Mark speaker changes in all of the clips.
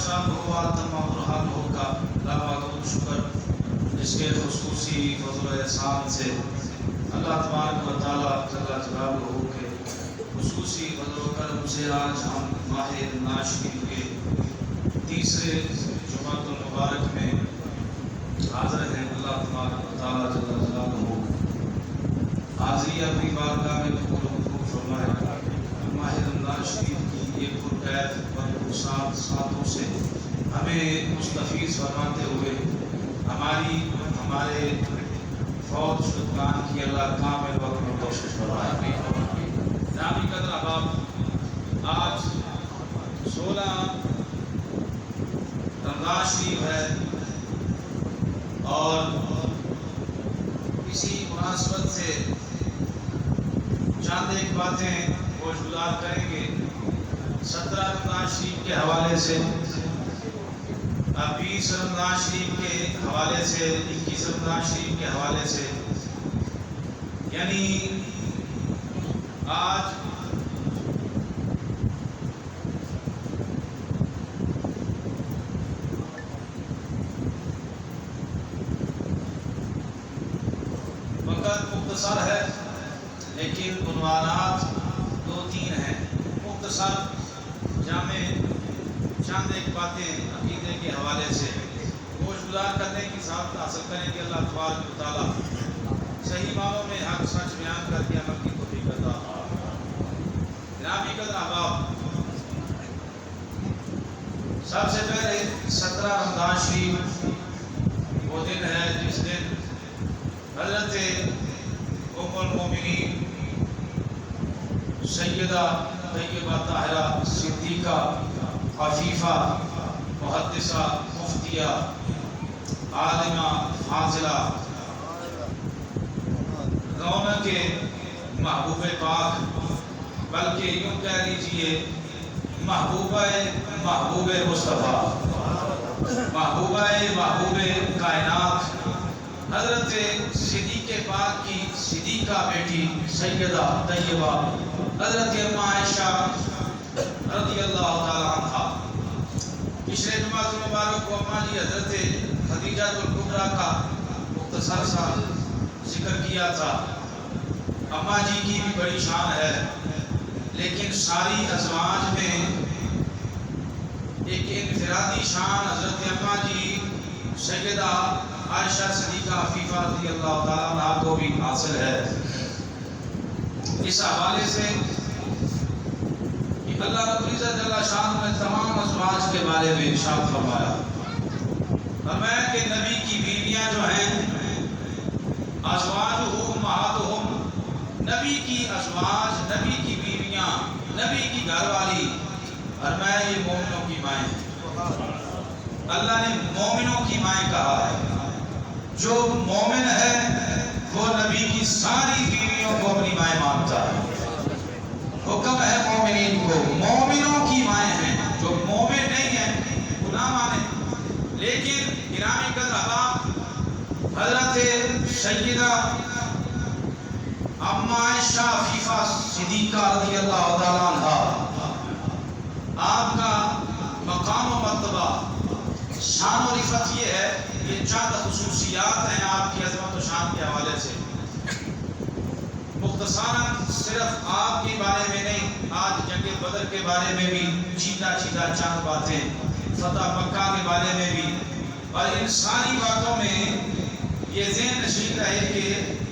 Speaker 1: شانہ و تمام برہانہ کا لاواقعت شکر اس کے خصوصی فضل و احسان سے اللہ تبارک و تعالیٰ جل جلالہ کے خصوصی فضل و کرم سے آج ہم ماہ رمضان شریف کے تیسرے جمعۃ المبارک میں حاضر ہیں۔ اللہ تبارک و تعالیٰ جل جلالہ حاضری اپنی بارگاہ میں قبول و منظور فرمائے۔ ماہ رمضان شریف کی ایک پرکیف اور ساتوں سے ہمیں مستفیض فرماتے ہوئے ہمارے فوت شدگان کی اللہ کامل وقت میں کوشش فرمائے۔ جنابی قدر احباب، آج 16 رمضان شریف ہے اور اسی مناسبت سے چند ایک باتیں گوشگزار کریں گے 17 رمضان شریف کے حوالے سے، 20 رمضان شریف کے حوالے سے، 21 رمضان شریف کے حوالے سے، یعنی آج وقت مختصر ہے لیکن عنوانات 2-3 ہیں۔ مختصر جامع چند ایک باتیں عقیدے کے حوالے سے گوشگزار کرنے کی سعادت حاصل کریں کہ اللہ تبارک و تعالیٰ صحیح معنوں میں حق سچ بیان کر کے عمل کی توفیق عطا فرمائے۔ جنابی قدر احباب، سب سے پہلے 17 رمضان شریف وہ دن ہے جس دن حضرت ام المومنین سیدہ طیبہ طاہرہ صدیقہ عفیفہ محدثہ مفتیہ عالمہ فاضلہ رونق کے محبوب پاک، بلکہ یوں کہہ لیجئے محبوب مصطفیٰ، محبوب کائنات حضرت صدیق پاک کی صدیقہ بیٹی سیدہ طیبہ حضرت اماں عائشہ رضی اللہ تعالیٰ عنہا۔ پچھلے جمعہ مبارک کو اماں جی حضرت خدیجہ الکبریٰ کا مختصر سا ذکر کیا تھا۔ اماں جی کی بھی بڑی شان ہے، لیکن ساری ازواج میں ایک انفرادی شان حضرت اماں جی سیدہ عائشہ صدیقہ عفیفہ رضی اللہ تعالیٰ عنہ کو بھی حاصل ہے۔ اس حوالے سے کہ اللہ رب العزت جل شانہ نے تمام ازواج کے بارے میں ارشاد فرمایا، فرمایا کہ نبی کی بیویاں جو ہیں ازواجہ امہاتہم، نبی کی ازواج، نبی کی بیویاں، نبی کی گھر والی، فرمایا یہ مومنوں کی مائیں ہیں۔ اللہ نے مومنوں کی مائیں کہا ہے۔ جو مومن ہے وہ نبی کی ساری بیویوں کو اپنی مائیں مانتا ہے۔ حکم ہے مومنین کو، مومنوں کی مائیں ہیں۔ جو مومن نہیں ہیں وہ نہ مانے۔ لیکن گرامی قدر احباب، حضرت سیدہ اماں عائشہ عفیفہ صدیقہ رضی اللہ تعالیٰ عنہ، آپ کا مقام و مرتبہ، شان و رفعت یہ ہے، یہ چند خصوصیات ہیں آپ کی عظمت و شان کے حوالے سے۔ مختصراً صرف آپ کے بارے میں نہیں، آج جنگ بدر کے بارے میں بھی چیدہ چند باتیں، فتح مکہ کے بارے میں بھی، اور ان ساری باتوں میں یہ ذہن نشین رہے کہ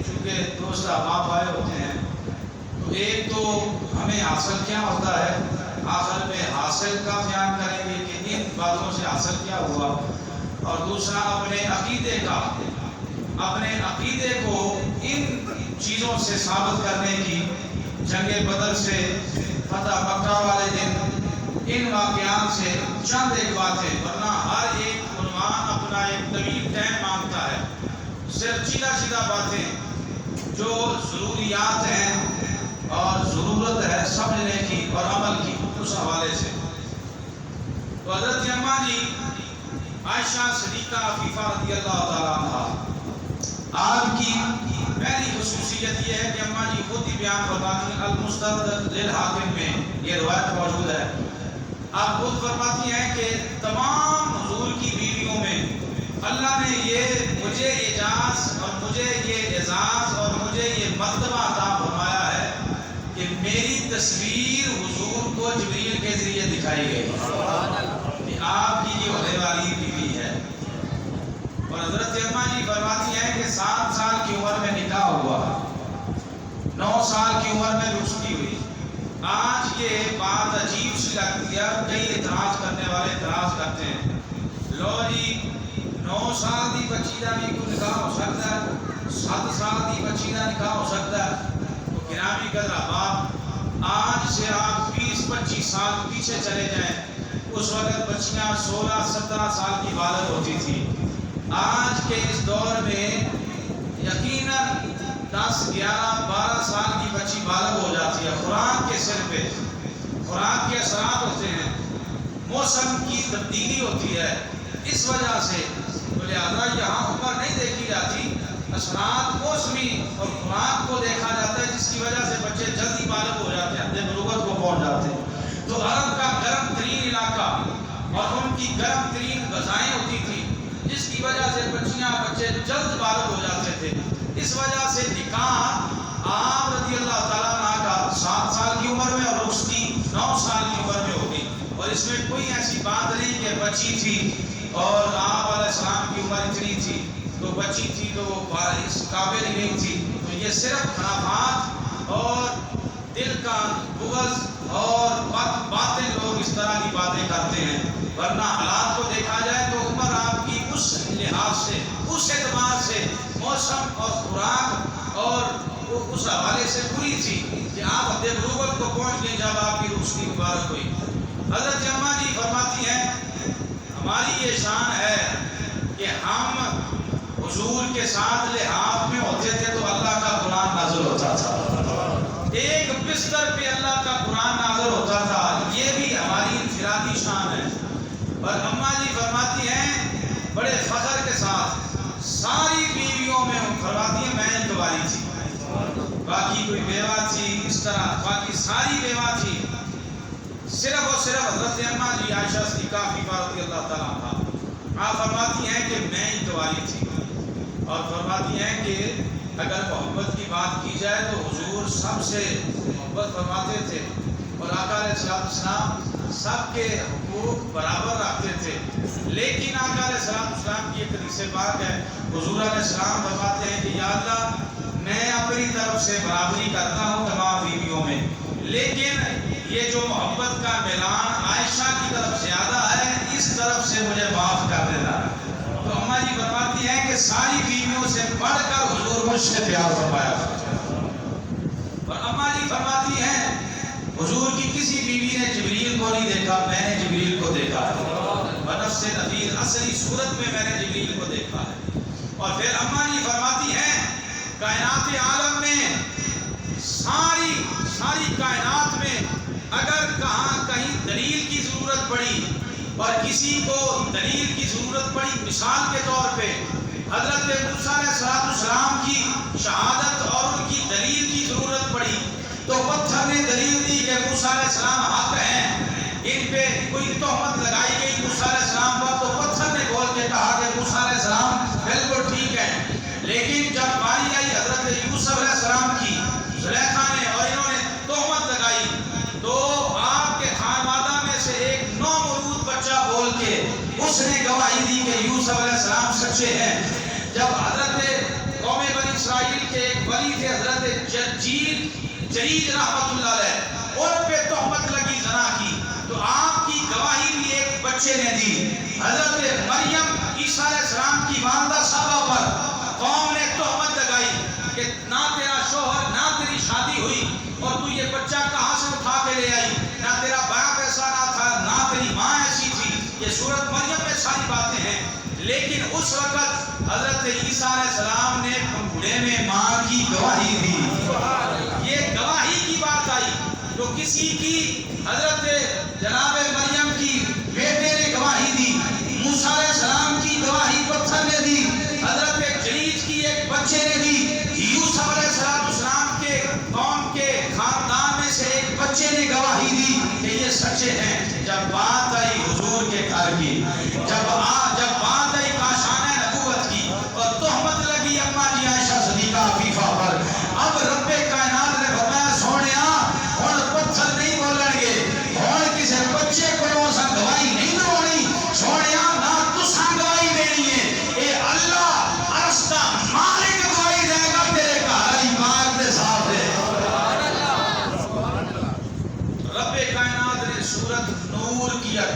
Speaker 1: چونکہ دوست احباب آئے ہوتے ہیں تو ایک تو ہمیں حاصل کیا ہوتا ہے، آخر میں حاصل کا بیان کریں گے کہ ان باتوں سے حاصل کیا ہوا، اور دوسرا اپنے عقیدے کو ان چیزوں سے ثابت کرنے کی، جنگ بدر سے، فتح مکہ والے دن، ان واقعات سے چند ایک باتیں، ورنہ ہر ایک عنوان اپنا ایک طویل ٹائم مانگتا ہے۔ صرف چیدہ باتیں جو ضروریات ہیں اور ضرورت ہے سمجھنے کی اور عمل کی، اس حوالے سے تو حضرت اماں جی عائشہ صدیقہ عفیفہ رضی اللہ تعالیٰ عنہ، آپ کی پہلی خصوصیت یہ ہے کہ اماں جی خود ہی بیان فرماتی ہیں، المستدرک للحاکم میں یہ روایت موجود ہے آپ خود فرماتی ہیں کہ تمام حضور کی بیویوں میں اللہ نے یہ مجھے اعزاز اور مجھے یہ اعزاز اور مجھے یہ مرتبہ عطا فرمایا ہے کہ میری تصویر حضور کو جبریل کے ذریعے دکھائی گئی کہ آپ کی یہ ہونے والی بیوی ہے۔ اور حضرت اماں جی فرماتی ہیں کہ 7 سال کی عمر میں نکاح ہوا، 9 سال کی عمر میں رخصتی ہوئی۔ آج یہ بات عجیب سی لگتی ہے، کئی اعتراض کرنے والے اعتراض کرتے ہیں، لو جی 9 سال دی بچی دا بھی کوئی نکاح ہو سکتا ہے، 7 سال دی بچی دا نکاح ہو سکتا ہے۔ تو گرامی قدر احباب، آج سے آپ 20-25 سال پیچھے چلے جائیں، اس وقت بچیاں 16-17 سال کی بالغ ہوتی تھی۔ آج کے اس دور میں یقیناً 10-11-12 سال کی بچی بالغ ہو جاتی ہے۔ خوراک کے سر پہ خوراک کے اثرات ہوتے ہیں، موسم کی تبدیلی ہوتی ہے، اس وجہ سے تو لہٰذا یہاں عمر نہیں دیکھی جاتی، اثرات موسمی اور خوراک کو دیکھا جاتا ہے، جس کی وجہ سے بچے جلدی بالغ ہو جاتے ہیں، اپنے بلوغت کو پہنچ جاتے ہیں۔ تو عرب کا گرم ترین علاقہ اور ان کی گرم ترین غذائیں ہوتی تھی، جس کی وجہ سے بچے جلد بالغ ہو جاتے تھے۔ اس وجہ سے نکاح آپ رضی اللہ تعالیٰ عنہ کا 7 سال کی عمر میں اور رخصتی 9 سال کی عمر میں ہوگی، اور اس میں کوئی ایسی بات نہیں کہ بچی تھی اور آپ علیہ السلام کی عمر اتنی تھی تو بچی تھی تو وہ اس قابل ہی نہیں تھی۔ تو یہ صرف خرافات اور دل کا بغض اور باتیں لوگ اس طرح کی باتیں کرتے ہیں، ورنہ حالات کو دیکھا جائے تو عمر آپ کی اس لحاظ سے، اس اعتبار سے، موسم اور خوراک اور اس حوالے سے پوری تھی کہ آپ اپنے بلوغت کو پہنچ گئی جب آپ کی رخصتی مبارک ہوئی۔ حضرت اماں جی فرماتی ہیں ہماری یہ شان ہے کہ ہم حضور کے ساتھ لحاف میں ہوتے تھے تو اللہ کا قرآن نازل ہوتا تھا، ایک بستر پہ اللہ کا قرآن نازل ہوتا تھا، یہ بھی ہماری انفرادی شان ہے۔ اور اماں جی فرماتی ہیں بڑے فخر کے ساتھ ساری بیویوں میں فرماتی ہیں میں انتوالی تھی، باقی کوئی بیوہ تھی اس طرح، باقی ساری بیوہ تھی، صرف اور صرف حضرت اماں جی عائشہ صدیقہ رضی اللہ تعالیٰ عنہا آپ فرماتی ہیں کہ میں انتوالی تھی، اور فرماتی ہیں کہ اگر محبت کی بات کی جائے تو حضور سب سے محبت فرماتے تھے، اور آقا علیہ السلام سب کے حقوق برابر رکھتے تھے، لیکن آقا علیہ السلام کی ایک حدیث پاک ہے، حضور علیہ السلام فرماتے ہیں کہ یا اللہ میں اپنی طرف سے برابری کرتا ہوں تمام بیویوں میں، لیکن یہ جو محبت کا میلان عائشہ کی طرف زیادہ ہے، اس طرف سے مجھے معاف کر دینا۔ تو اماں جی فرماتی ہیں کہ ساری بیویوں سے بڑھ کر حضور مجھ سے پیار فرمایا، اور اماں جی فرماتی ہیں حضور کی کسی بیوی نے جبریل کو نہیں دیکھا، میں نے جبریل کو دیکھا ہے، بنفس نذیر اصلی صورت میں میں نے جبریل کو دیکھا ہے۔ اور پھر اماں جی فرماتی ہیں کائنات عالم میں ساری کائنات میں اگر کہیں دلیل کی ضرورت پڑی اور کسی کو دلیل کی ضرورت پڑی، مثال کے طور پہ حضرت موسیٰ علیہ السلام کی شہادت اور ان کی دلیل کی ضرورت پڑی تو پتھر نے دلیل دی کہ موسیٰ علیہ السلام حق ہیں، ان پہ کوئی تہمت لگائی گئی موسیٰ علیہ السلام پر تو پتھر نے بول کے کہا کہ موسیٰ علیہ السلام بالکل ٹھیک ہے، لیکن جب باری آئی حضرت یوسف علیہ السلام کی، زلیخا نے اور انہوں نے تہمت لگائی تو آپ کے خانوادہ میں سے ایک نومولود بچہ بول کے اس نے گواہی دی کہ یوسف علیہ السلام سچے ہیں۔ جب حضرت قوم بنی اسرائیل کے ایک ولی تھے حضرت جریج رحمت اللہ علیہ، ان پہ تہمت لگی زنا کی تو آپ کی گواہی بھی ایک بچے نے دی۔ حضرت مریم عیسیٰ علیہ السلام کی والدہ صاحبہ پر قوم نے تہمت لگائی کہ نہ تیرا شوہر نہ تیری شادی ہوئی اور تو یہ بچہ کہاں سے اٹھا کے لے آئی، نہ تیرا باپ ایسا نہ تھا نہ تیری ماں ایسی تھی، یہ سورۃ مریم میں ساری باتیں ہیں۔ لیکن اس وقت حضرت عیسیٰ علیہ السلام نے پنگھوڑے میں ماں کی گواہی دی، یہ گواہی کی بات آئی تو کسی کی حضرت جناب مریم کی بیٹے نے گواہی دی، موسیٰ علیہ السلام کی گواہی پتھر نے دی، حضرت جریج کی ایک بچے نے دی، یوسف علیہ السلام کے قوم کے خاندان میں سے ایک بچے نے گواہی دی کہ یہ سچے ہیں۔ جب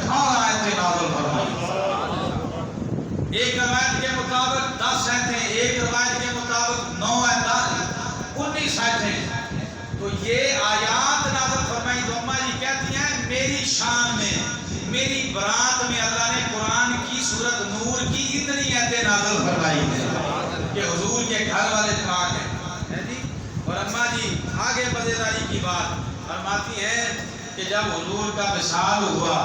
Speaker 1: 18 آیتیں نازل فرمائی. ایک روایت کے مطابق 10 آیتیں، ایک روایت کے مطابق 9 آیتیں، 19 آیتیں. تو یہ آیات نازل فرمائی تو اماں جی کہتی ہیں میری شان میں، میری برات میں اللہ نے قرآن کی سورت نور کی اتنی آیتیں نازل فرمائی ہیں کہ حضور کے گھر والے پاک ہیں جی. اور اماں جی آگے مزیداری کی بات فرماتی ہیں کہ جب حضور کا وصال ہوا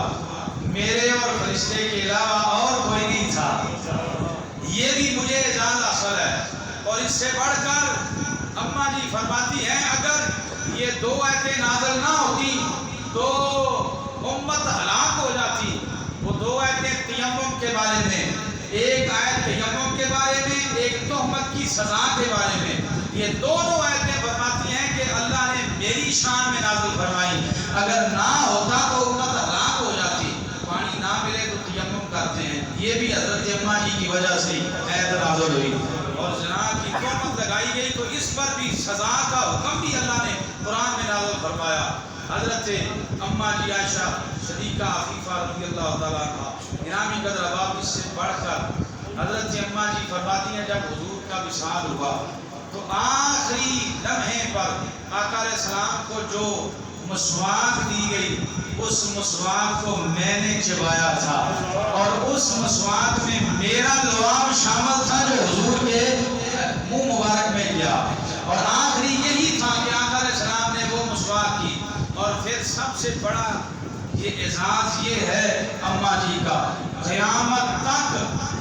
Speaker 1: میرے اور فرشتے کے علاوہ اور کوئی نہیں تھا. یہ بھی مجھے اعزاز حاصل ہے. اور اس سے بڑھ کر اماں جی فرماتی ہیں اگر یہ 2 آیتیں نازل نہ ہوتی تو امت ہلاک ہو جاتی. وہ 2 آیتیں تیمم کے بارے میں، ایک آیت تیمم کے بارے میں، ایک تہمت کی سزا کے بارے میں. یہ دونوں آیتیں فرماتی ہیں کہ اللہ نے میری شان میں نازل فرمائی. اگر نہ ہوتا تو امت ہلاک ہو جاتی. پانی نہ ملے تو تیمم کرتے ہیں. یہ بھی حضرت اماں جی کی وجہ سے آیت نازل ہوئی. اور زنا کی تہمت لگائی گئی تو اس پر بھی سزا کا حکم بھی اللہ نے قرآن میں نازل فرمایا. حضرت اماں جی عائشہ صدیقہ عفیفہ رضی اللہ تعالیٰ عنہ گرامی قدر اباب، اس سے بڑھ کر حضرت اماں جی فرماتی ہیں جب حضور کا وصال ہوا تو آخری لمحے پر آقا علیہ السلام کو جو مسواک دی گئی اس مسواک کو میں نے چبایا تھا اور اس مسواک میں میرا لعاب شامل تھا جو حضور کے منہ مبارک میں گیا. اور آخری یہی تھا کہ آقا علیہ السلام نے وہ مسواک کی. اور پھر سب سے بڑا یہ اعزاز یہ ہے اماں جی کا، قیامت تک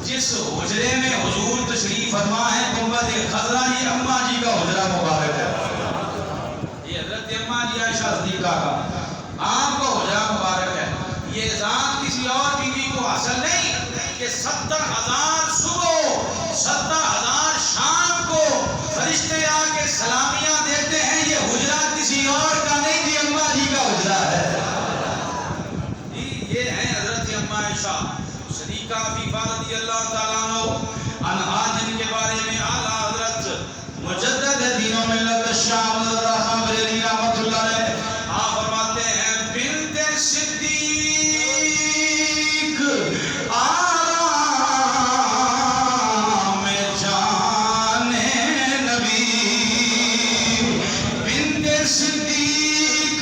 Speaker 1: جس حجرے میں حضور تشریف فرما ہے گنبد خضرا، یہ اماں جی کا حجرہ مبارک ہے. یہ حضرت اماں جی عائشہ صدیقہ کا آپ کو حجرہ مبارک ہے. یہ اعزاز کسی اور بیوی کو حاصل نہیں کہ 70,000 صبح 70,000 شام کو فرشتے آ کے سلامیاں دیتے ہیں. یہ حجرہ کسی اور کا نہیں، یہ اماں جی کا حجرہ ہے. یہ ہیں حضرت اماں عائشہ صدیقہ عفیفہ رضی اللہ تعالیٰ عنہا جن کے بارے میں اعلیٰ حضرت مجدد دین و ملت شاہ رحم بریلوی رحمۃ اللہ علیہ آپ فرماتے ہیں بنت صدیق آرام جان نبی، بنت صدیق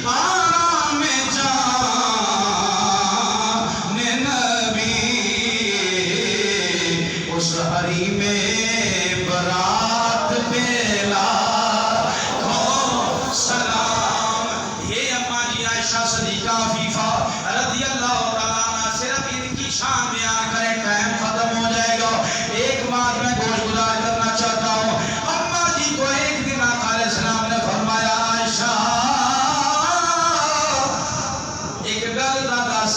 Speaker 1: آرام جان نبی، اس ہری میں برات پیلا سلام. یہ اماں جی عائشہ صدیقہ عفیفہ رضی اللہ تعالیٰ عنہ صرف ان کی شان بیان کریں ٹائم ختم ہو جائے گا. ایک بات میں گوش گزار کرنا چاہتا ہوں. اماں جی کو ایک دن آقا علیہ السلام نے فرمایا عائشہ ایک گل دا دس.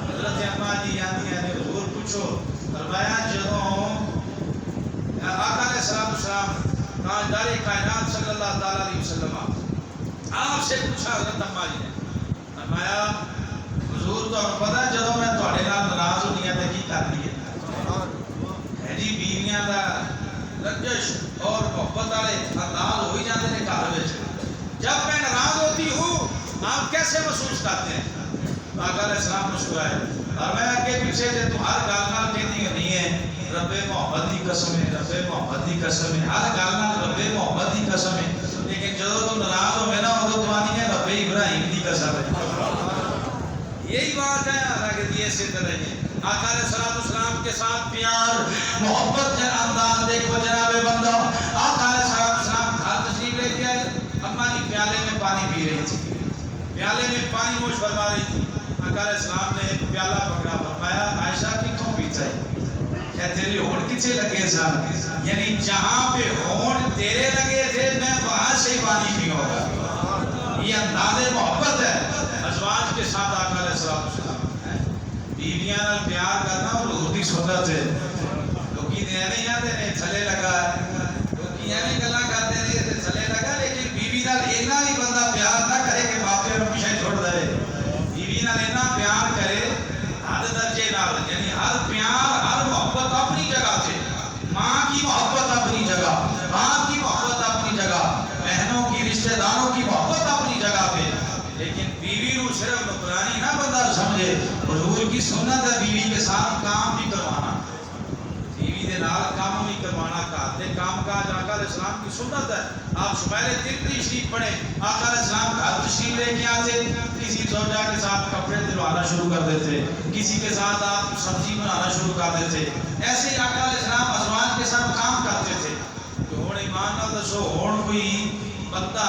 Speaker 1: حضرت اماں جی آتی ہیں حضور پوچھو. فرمایا جدوں آقا علیہ السلام تاجدار کائنات صلی اللہ تعالیٰ علیہ وسلم آپ سے پوچھا حضرت اماں جی نے، فرمایا حضور تو پتہ جدوں میں تھوڑے نال ناراض ہونی ہے تے کی کرنی ہے جی. بیویاں دا رنجش اور محبت والے انداز ہو ہی جاتے ہیں گھر وچ. جب میں ناراض ہوتی ہوں آپ کیسے محسوس کرتے ہیں؟ آقا علیہ السلام مسکرائے اور میں آگے پیچھے سے تم ہر گل نال کہتی نہیں ہے رب محبت دی قسم ہے، رب محبت دی قسم ہے، ہر گل نال رب محبت دی قسم ہے. لیکن جدوں تم ناراض ہوے نا ادوں تو آنی ہے رب ابراہیم دی قسم ہے. یہی بات ہے. حالانکہ یہ سے طرح ہے آقا علیہ السلام کے ساتھ پیار محبت کا انداز دیکھو جناب بندہ. آقا علیہ السلام گھر تشریف لے کے آئے. اماں جی پیالے میں پانی پی رہی تھی، پیالے میں پانی نوش فرما رہی تھی. آقا علیہ السلام نے ایک پیالہ پکڑا، فرمایا عائشہ کتوں پیتا ہے؟ کہ تیرے ہونٹ کچھے لگے سن، یعنی جہاں پہ ہونٹ تیرے لگے تھے میں وہاں سے پانی پیوں گا. یہ انداز محبت ہے ازواج کے ساتھ. آقا علیہ السلام بیویاں نال پیار کرنا اور حضور دی سنت ہے. لوکی ایویں آتے ہیں تھلے لگا، لوکی ایویں گلاں کرتے ہیں تے تھلے لگا، لیکن بیوی نال اینا بھی بندہ پیار نہ کرے کہ ماپے نوں پیچھے چھوڑ دے. بیوی نال اینا پیار کرے حد درجے نال، یعنی ہر پیار ہر محبت اپنی جگہ سے. ماں کی محبت اپنی جگہ، باپ کی محبت اپنی جگہ، بہنوں کی رشتہ داروں کی محبت اپنی جگہ پہ. لیکن بیوی نو صرف نکران کے حضور کی سنت ہے بیوی کے ساتھ کام بھی کروانا، بیوی دے نال کام بھی کروانا، گھر دے کام کاج آقا علیہ السلام کی سنت ہے۔ آپ شمائل ترمذی شریف پڑھیں، آقا علیہ السلام گھر تشریف لے کے آتے، کسی زوجہ کے ساتھ کپڑے دلوانا شروع کر دیتے، کسی کے ساتھ آپ سبزی بنانا شروع کر دیتے، ایسے ہی آقا علیہ السلام ازواج کے ساتھ کام کرتے تھے۔ کہ ہوں ایمان نہ دسو، ہوں کوئی بندہ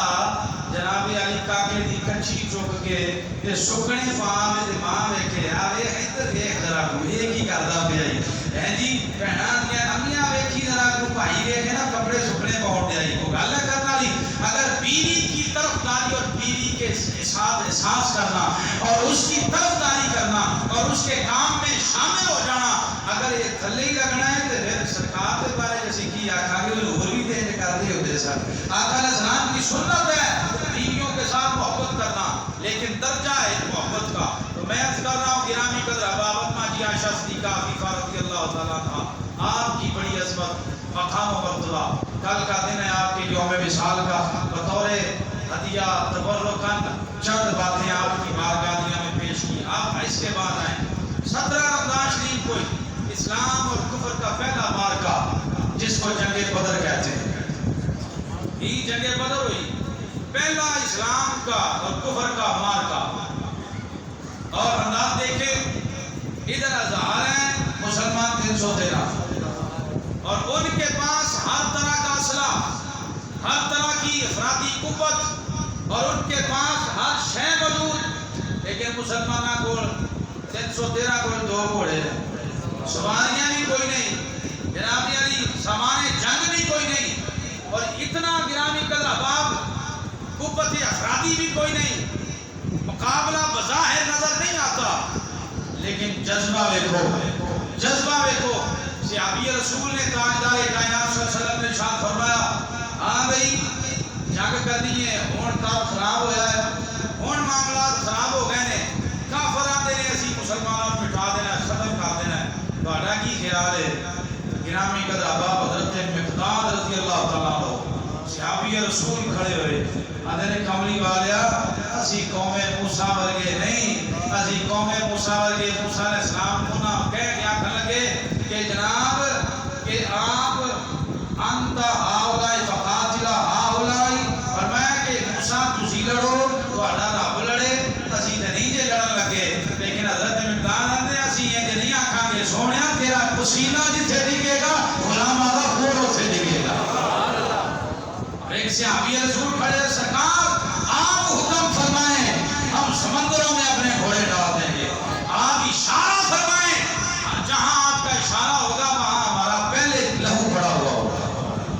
Speaker 1: جناب علی کاکے دی کچھی چک کے تے سکنے پاں میں تے ماں ویکھے آ ویکھ ادھر ویکھ ذرا کو یہ کی کردا پیا ہے جی، بہناں دی امیاں ویکھی ذرا کو، بھائی ویکھے نا کپڑے سکنے پاؤں تے آئی کو گل کرن والی۔ اگر بیوی کی طرفداری اور بیوی کے ساتھ احساس کرنا اور اس کی طرفداری کرنا اور اس کے کام میں شامل ہو جانا اگر یہ تھلے ہی لگنا ہے تو پھر سرکار کے بارے جیسے کی آخا گے وہ بھی دین کرتے ہوتے سر۔ آقا علیہ السلام کی سنت ہے بیویوں کے ساتھ محبت کرنا، لیکن درجہ ہے محبت کا۔ تو میں عرض کر رہا ہوں گرامی قدر احباب اما جی عائشہ صدیقہ عفیفہ رضی اللہ تعالیٰ عنہا، آپ کی بڑی عظمت مقام و مرتبہ، کل کا دن ہے آپ کے یوم وصال کا، بطور ہدیہ تبرکاً چند باتیں آپ کی بارگاہ میں پیش کی۔ آپ اس کے بعد آئیں 17 رمضان شریف کو اسلام اور کفر کا پہلا معرکہ جس کو جنگ بدر کہتے ہیں، یہ جنگ بدر ہوئی، پہلا اسلام کا اور کفر کا معرکہ۔ اور انداز دیکھیں، ادھر اظہار ہیں مسلمان 313 اور ان کے پاس ہر طرح کا اسلحہ، ہر طرح کی افرادی قوت اور ان کے پاس ہر شے موجود، لیکن مسلمانوں کو 313 کو 2 گھوڑے، سواریاں بھی کوئی نہیں، جناب علی سامان جنگ بھی کوئی نہیں، اور اتنا گرامی قدر احباب قوت افرادی بھی کوئی نہیں، مقابلہ بظاہر نظر نہیں آتا، لیکن جذبہ دیکھو، جذبہ دیکھو۔ صحابی رسول نے تاجدار کائنات صلی اللہ علیہ وسلم نے ارشاد فرمایا، ہاں بھائی جنگ کرنی ہے، ہون کام خراب ہویا ہے، ہون معاملات خراب ہو گئے نے، کافراں دے نے اسی مسلمانوں کو مٹا دینا ہے، ختم کر دینا ہے، تہاڈا کی خیال ہے؟ گرامی قدر احباب حضرت مقداد رضی اللہ تعالیٰ عنہ صحابی رسول کھڑے ہوئے، آدھے کملی والیا اسی قوم موسیٰ ورگے نہیں، اسی قوم موسیٰ ورگے۔ موسیٰ علیہ السلام کو نہ کہہ گیا کھا لگے کہ جناب کہ آپ انت ہاؤلائی فقاتلہ ہاؤلائی، فرمایا کہ موسیٰ تسی لڑو تو اڈا رب لڑے، اسی تے نہیں جے لڑن لگے، لیکن حضرت مقداد نے اسی یہ نہیں آکھاں گے سونیا تیرا پسینہ جتھے ڈگے گا غلاماں دا خون اتھے ڈگے گا۔ ایک صحابی رسول کھڑے، سرکار آپ حکم فرمائیں ہم سمندروں میں اپنے گھوڑے ڈال دیں گے، آپ اشارہ فرمائیں جہاں آپ کا اشارہ ہوگا وہاں ہمارا پہلے لہو پڑا ہوا ہوگا۔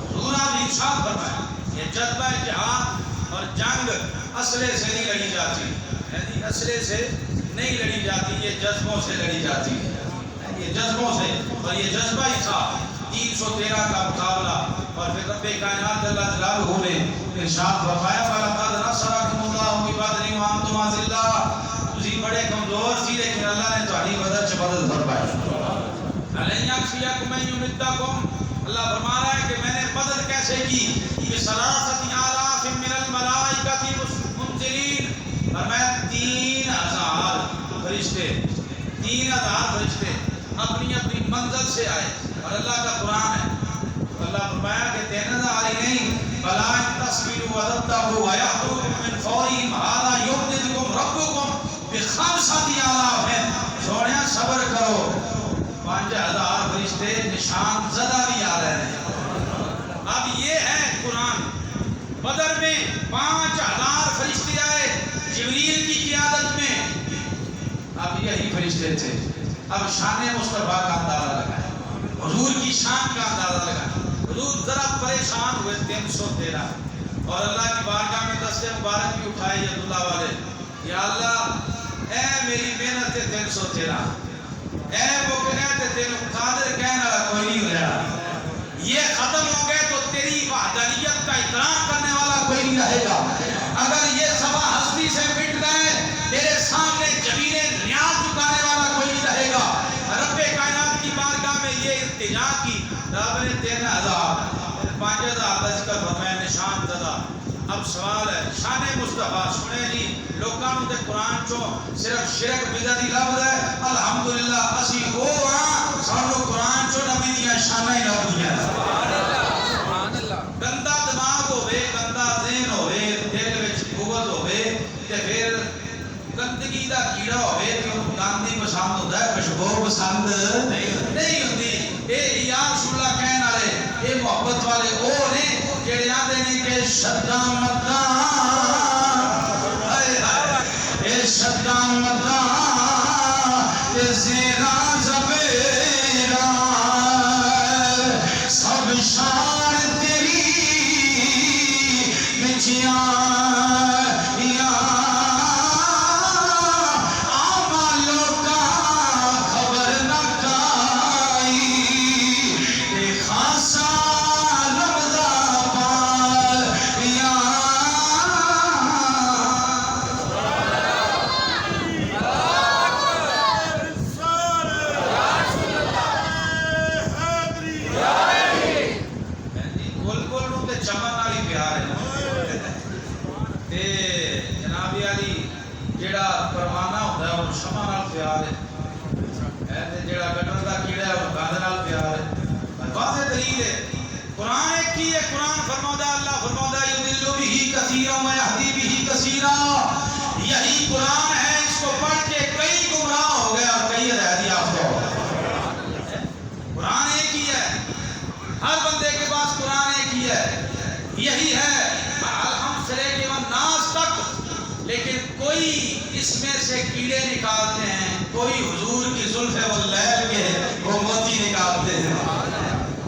Speaker 1: حضور آپ ارشاد فرمائیں۔ یہ جذبہ جہاد اور جنگ اسلحے سے نہیں لڑی جاتی، یعنی اسلحے سے نہیں لڑی جاتی، یہ جذبوں سے لڑی جاتی ہے، یہ جذبوں سے، اور یہ جذبہ ہی تھا 313 کا مقابلہ۔ اور پھر رب کائنات جل جلالہ نے ارشاد فرمایا فَلَقَدْ نَصَرَكُمُ اللَّهُ بِبَدْرٍ وَأَنْتُمْ أَذِلَّةٌ، تسی بڑے کمزور سی لیکن اللہ نے تہاڈی مدد سے مدد فرمائی۔ أَلَنْ يَكْفِيَكُمْ أَن يُمِدَّكُمْ، اللہ فرما رہا ہے کہ میں نے مدد کیسے کی، بِثَلَاثَةِ آلَافٍ مِّنَ الْمَلَائِكَةِ مُنزِلِينَ، اور میں 3000 فرشتے، 3000 فرشتے اپنی اپنی منزل سے آئے، اور اللہ کا قرآن ہے، اللہ فرمایا کہ 3000 ہی نہیں، بلا ان تصبروا وتتقوا ويأتوكم من فورهم هذا يمددكم ربكم بخمسة آلاف، سونے صبر کرو 5000 فرشتے نشان زدہ بھی آ رہے ہیں۔ اب یہ ہے قرآن، بدر میں 5000 فرشتے آئے جبریل کی قیادت میں، اب یہی فرشتے تھے۔ اب شان مصطفیٰ کا اندازہ لگائیں، حضور کی شان کا اندازہ لگائیں۔ حضور ذرا پریشان ہوئے 313، اور اللہ کی بارگاہ میں دست مبارک بھی اٹھائے ید اللہ والے، یا اللہ اے میری محنت 313، اے وہ کہتے تینوں قادر کہنے والا کوئی نہیں رہا، یہ ختم ہو گئے تو تیری وحدانیت کا اقرار کرنے والا کوئی نہیں رہے گا۔ اگر یہ صفحہ ہستی سے مٹ گئے تیرے سامنے جبین نیاز چکانے والا کوئی نہیں رہے گا۔ رب کائنات کی بارگاہ میں یہ التجا کی، رب نے 3000 5000 کا ذکر فرمایا نشان زدہ۔ اب سوال ہے شان مصطفیٰ سنے جی لوگوں تے قرآن چوں صرف شرک بدعت ہی لفظ ہے الحمدللہ اسی وہ ہاں سانو قرآن چوں نبی دیاں شاناں ہی لبدیاں سبحان اللہ گندا دماغ ہوے گندا ذہن ہوے دل وچ بغض ہوے تے پھر گندگی دا کیڑا ہوے تے اونوں گاندی پسند ہوندا ہے خوشبو پسند نہیں ہوندی اے یا رسول اللہ کہن والے اے محبت والے او نے جڑے آندے نے کہ شداں مداں ہائے ہائے اے شداں مداں اے زیراں زبیراں سب شان تیری وچیاں یہی قرآن ہے اس کو پڑھ کے کئی گمراہ ہو گیا اور کئی ہدایت یافتہ ہو گیا قرآن ایک ہی ہے ہر بندے کے پاس قرآن ایک ہی ہے یہی ہے الحمد سے لے کے ناس تک لیکن کوئی اس میں سے کیڑے نکالتے ہیں کوئی حضور کی زلف واللیل کے وہ موتی نکالتے ہیں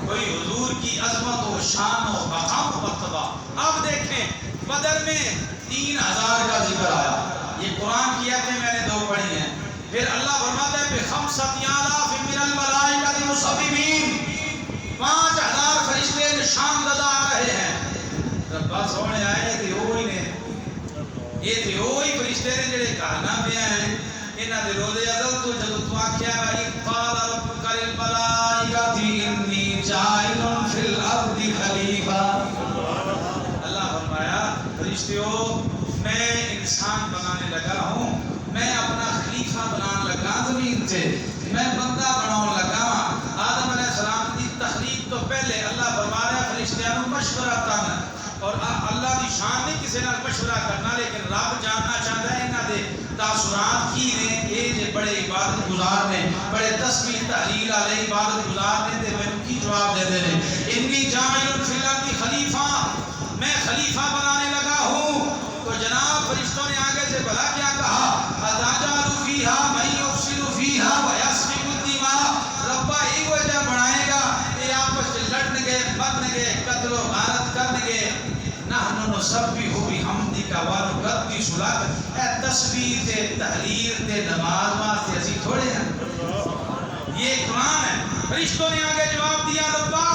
Speaker 1: کوئی حضور کی عظمت و شان و مقام و مرتبہ اب دیکھیں بدر میں 3000 کا ذکر آیا یہ قرآن کی آیتیں میں نے 2 پڑھی ہیں پھر اللہ فرماتا ہے بِخَمْسَةِ آلَافٍ مِّنَ الْمَلَائِكَةِ مُصَوِّمِينَ 5000 فرشتے نشان زدہ آ رہے ہیں ربا سونے آئے تھے وہی نے یہ تھے وہی فرشتے نے جڑے کہنا پہ ہیں انہاں دے روزے ازل تو جب تو آکھیا بھائی قال ربک للملائکۃ انی جاعل فی الارض خلیفہ فرشتیوں میں انسان بنانے لگا ہوں میں اپنا خلیفہ بنانے لگا زمین سے میں بندہ بناؤں لگا آدم علیہ السلام کی تخلیق تو پہلے اللہ فرما رہا ہے فرشتیاں مشورہ کرنا اور اللہ کی شان نہیں کسی نے مشورہ کرنا لیکن رب جاننا چاہتا ہے انہاں دے تاثرات کی نے یہ بڑے عبادت گزار نے بڑے تسبیح تحلیل والے عبادت گزار نے تے میں کی جواب دے دے انی جاعل فی الارض خلیفہ میں خلیفہ بنانے لگا ہوں تو جناب فرشتوں نے آگے سے بھلا کیا کہا اتجعل فیہا من یفسد فیہا ویسفک الدماء ربا یہ وجہ بنائے گا یہ آپس لڑنے گے مرنے گے قتل و غارت کرنے گے نحن نسبح بحمدک ونقدس لک اے تسبیح تے تحلیل تے نماز واسطے اسی تھوڑے ہیں یہ قرآن ہے فرشتوں نے آگے جواب دیا ربا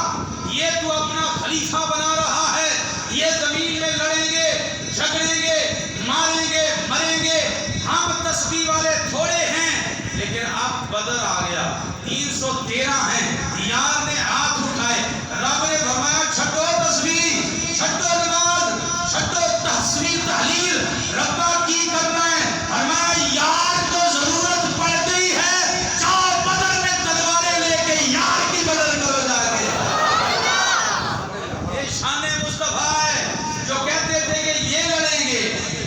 Speaker 1: یہ تو اپنا خلیفہ بنا رہا ہے یہ زمین میں لڑیں گے جھگڑیں گے ماریں گے مریں گے ہم تسبیح والے تھوڑے ہیں لیکن اب بدر آ گیا 313 ہیں یار نے ہاتھ اٹھائے رب نے فرمایا چھٹو تسبیح چھٹو نماز چھٹو تسبیح تحلیل ربا کی کرنا ہے فرمایا یار کو ضرورت پڑ گئی ہے جاؤ بدر میں تلواریں لے کے یار کی بدل کرو جا کے یہ شان مصطفیٰ جو کہتے تھے کہ یہ لڑیں گے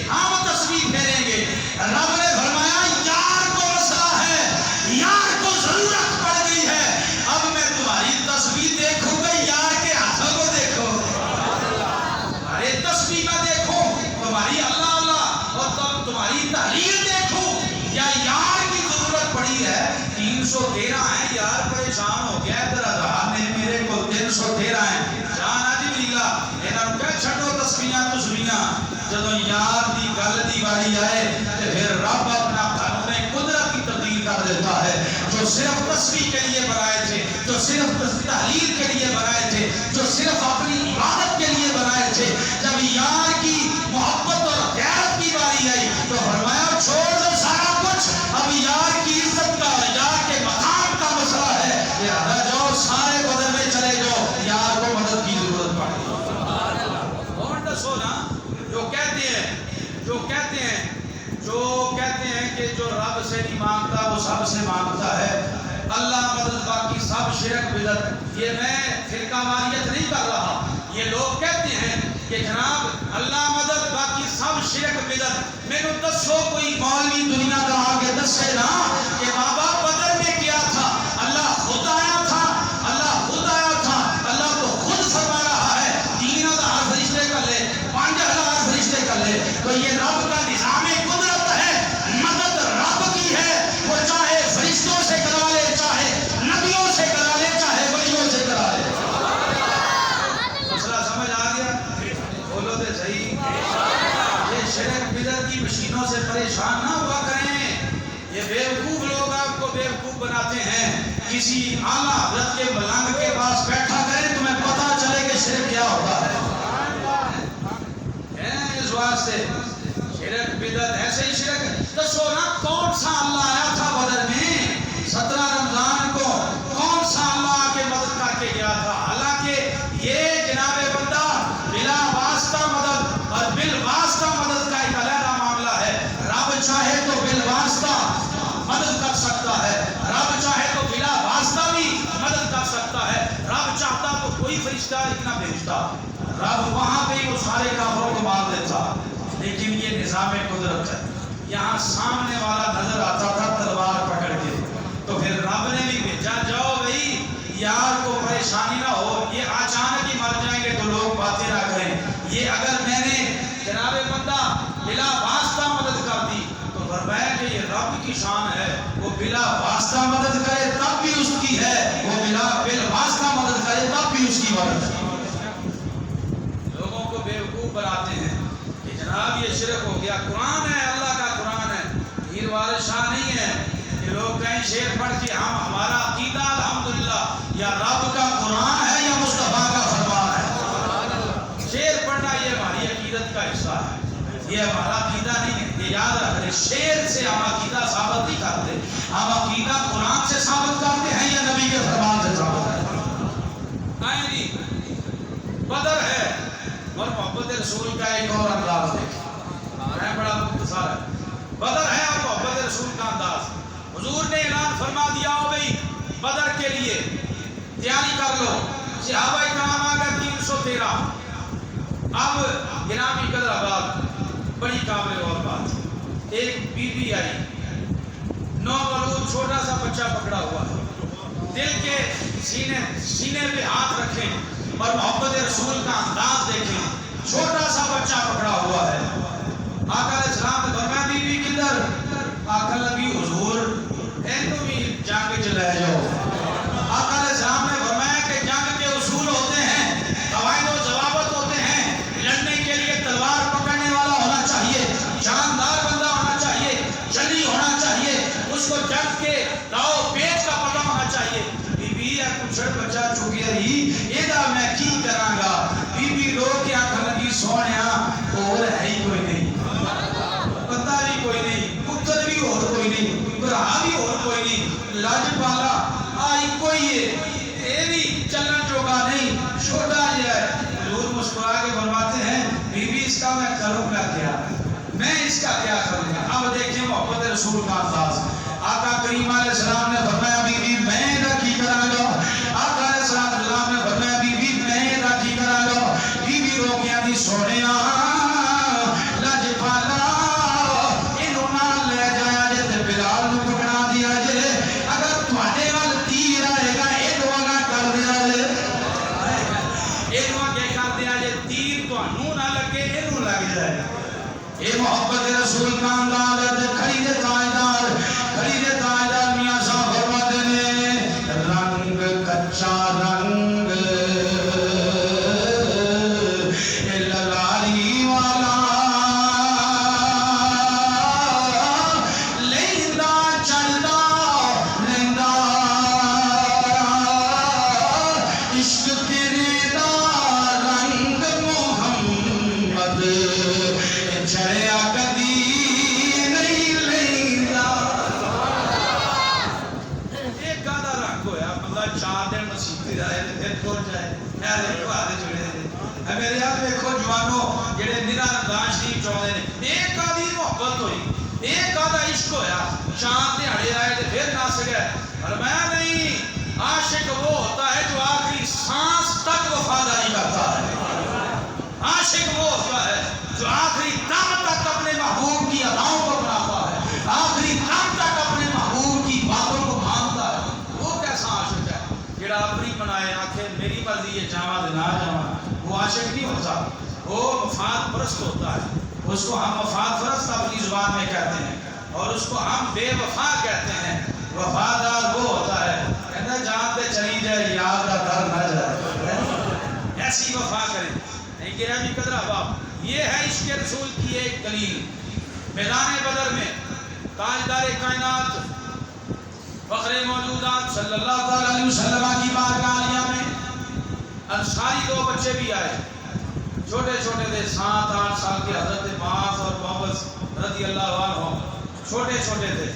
Speaker 1: ہم تسبیح پھیریں گے رب نے فرمایا یار کو مسئلہ ہے یار کو ضرورت پڑ گئی ہے اب میں تمہاری تسبیح دیکھوں گا یار کے ہاتھوں کو دیکھو ارے تسبیح میں دیکھوں تمہاری اللہ اللہ اور تم تمہاری تحریر دیکھوں یا یار کی ضرورت پڑی ہے 313 ہیں یار پریشان ہو گیا ادھر آدھار نے میرے کو 313 ہیں جان آجی ملیلا انہوں کہ چھٹو تسبیحاں جدو یار دی گل دی باری آئے تو پھر رب اپنا قانون قدرت کی تبدیل کر دیتا ہے جو صرف تسبیح کے لیے بنائے تھے جو صرف تحلیل کے لیے بنائے تھے جو صرف اپنی عبادت کے لیے بنائے تھے جب یار کی محبت اور غیرت کی باری آئی تو فرمایا چھوڑ دو سارا کچھ اب یار کی عزت کا یار کے مقام کا مسئلہ ہے لہذا جاؤ سارے بدر میں چلے جاؤ یار کو مدد کی ضرورت پڑے کون دسو نا سے نہیں مانگتا، وہ سب سے مانگتا ہے۔ اللہ مدد، باقی سب شرک بدعت۔ یہ میں فرقہ واریت نہیں کر رہا، یہ لوگ کہتے ہیں کہ جناب اللہ مدد باقی سب شرک بدعت۔ میں نے دسو کوئی مولوی دنیا کا آگے دسے نا کہ بابا بدر میں کیا تھا، اللہ خود آیا تھا، اللہ خود آیا تھا، اللہ کو خود فرما رہا ہے 3000 فرشتے کر لے، 5000 فرشتے کر لے۔ تو یہ رب کا نظام قدرت ہے، مدد رب کی ہے، وہ چاہے فرشتوں سے کرا لے، چاہے نبیوں سے کرا لے، چاہے ولیوں سے کرا لے۔ مسئلہ سمجھ آ گیا؟ بولو تو صحیح۔ یہ شرک بدعت کی مشینوں سے پریشان نہ ہوا کریں، یہ بیوقوف لوگ آپ کو بیوقوف بناتے ہیں۔ کسی اعلیٰ حضرت کے ملنگ کے پاس بیٹھا کریں تمہیں پتہ چلے کہ شرک کیا ہوتا ہے۔ اس واسطے شرک بدعت ایسے ہی شرک۔ دسو نا کون سا اللہ آیا تھا بدر میں 17 رمضان کو؟ کون سا اللہ آ کے مدد کر کے گیا تھا؟ حالانکہ یہ جناب بندہ بلا واسطہ مدد اور بالواسطہ مدد کا ایک علیحدہ معاملہ ہے۔ رب چاہے تو بالواسطہ مدد کر سکتا ہے، رب چاہے تو بلا واسطہ بھی مدد کر سکتا ہے۔ رب چاہتا تو کوئی فرشتہ اتنا بھیجتا، رب وہاں پہ ہی وہ سارے کافروں کو مار دیتا۔ لیکن یہ نظام قدرت ہے، یہاں سامنے والا نظر آتا تھا تلوار پکڑ کے، تو پھر رب نے بھی بھیجا جاؤ بھائی یار کو پریشانی نہ ہو، یہ اچانک ہی مر جائیں گے تو لوگ باتیں نہ کریں۔ یہ اگر میں نے جناب بندہ بلا واسطہ مدد کر دی تو فرمایا کہ یہ رب کی شان ہے، وہ بلا واسطہ مدد کرے تب بھی اس کی ہے، وہ بالواسطہ مدد کرے تب بھی اس کی مدد ہے۔ لوگوں کو بیوقوف بناتے ہیں کہ جناب یہ شرک ہو گیا۔ قرآن ہے، اللہ کا قرآن ہے، پیر وارث شاہ نہیں ہے کہ لوگ کہیں شعر پڑھ کے ہمارا عقیدہ الحمدللہ یا رب کا قرآن ہے یا مصطفیٰ کا فرمان ہے۔ شعر پڑھنا یہ ہماری عقیدت کا حصہ ہے، یہ ہمارا عقیدہ نہیں ہے، یہ یاد رکھ لیں۔ شعر سے ہم عقیدہ ثابت نہیں کرتے، ہم عقیدہ قرآن سے ثابت کرتے ہیں یا نبی کے فرمان سے ثابت کرتے ہیں۔ آئیں جی بدر ہے اور محبت رسول کا ایک اور انداز دیکھیں، بڑا مختصر ہے۔ بدر ہے اور محبت رسول کا انداز۔ حضور نے اعلان فرما دیا ہو بھئی بدر کے لیے تیاری کر لو، صحابہ کرام آ گئے 313۔ اب گرامی قدر آباد بڑی قابل اور بات، ایک بی بی آئی، نومولود چھوٹا سا بچہ پکڑا ہوا ہے، دل کے سینے پہ ہاتھ رکھیں اور محبت رسول کا انداز دیکھیں، چھوٹا سا بچہ پکڑا ہوا ہے۔ آقا علیہ السلام نے فرمایا بی بی کدھر؟ آقا نبی حضور اینو بھی جنگ چ لے جاؤ۔ آقا علیہ السلام نے فرمایا کہ جنگ کے اصول ہوتے ہیں، قواعد و ضوابط ہوتے ہیں، لڑنے کے لیے تلوار پکڑنے والا ہونا چاہیے، جاندار بندہ ہونا چاہیے، جلی ہونا چاہیے، اس کو جنگ کے داؤ پیچ کا پتہ ہونا چاہیے۔ بی بی کچھڑ بچہ چکیا ہی یہ میں کی کراں گا؟ بی بی رو کے آنکھ لگی سونیا اور ہے ہی کوئی نہیں، پتہ بھی کوئی نہیں، پتر بھی اور کوئی نہیں، برا بھی اور کوئی نہیں، لاج پالا آئی کوئی ہے بھی چلن جوگا نہیں، چھوٹا یہ ہے۔ حضور مسکرا کے فرماتے ہیں بی بی اس کا میں کروں گا کیا، میں اس کا کیا کروں گا؟ اب دیکھیں محبت رسول کا انداز۔ آقا کریم علیہ السلام نے فرمایا بی بی میں راکھی کراں گا۔ آقا علیہ السلام نے فرمایا بی بی میں راکھی کراں گا۔ بی بی رو گیا دی سونیا لاج پالا اینو نال لے جایا جے تے بلال نو پکڑا دیا جے، اگر تواڈے وال تیر آئے گا اینو اگا کر دیا جے، اینو اگے کر دیا جے، تیر تانوں نہ لگے اینو لگ جائے۔ یہ محبت رسول کا انداز ہے۔ کھڑی دے تاجدار میاں صاحب فرماتے ہیں چاند دہاڑے آئے تو پھر نس گئے. فرمایا نہیں، عاشق وہ ہوتا ہے جو آخری سانس تک وفاداری کرتا ہے. عاشق وہ ہوتا ہے جو آخری دم تک اپنے محبوب کی اداؤں کو بناتا ہے، آخری دم تک اپنے محبوب کی باتوں کو مانتا ہے. وہ کیسا عاشق ہے جڑا اپنی بنائے آخر میری مرضی ہے جاواں تے نہ جاواں؟ وہ عاشق نہیں ہوتا، وہ مفاد پرست ہوتا ہے. اس کو ہم مفاد پرست اپنی زبان میں کہتے ہیں اور اس کو ہم بے وفا کہتے ہیں. وفادار وہ ہوتا ہے کہنا جان تے چلی جائے یار کا در نہ جائے، ایسی وفا کرے. نہیں گرا بھی قدر احباب، یہ ہے عشق رسول کی ایک دلیل. میدان بدر میں تاجدار کائنات فخر موجودات صلی اللہ تعالی علیہ وسلم کی بارگاہ عالیہ میں انصاری دو بچے بھی آئے، چھوٹے چھوٹے تھے، 7-8 سال کے. حضرت معاذ اور معوذ رضی اللہ عنہ چھوٹے چھوٹے تھے.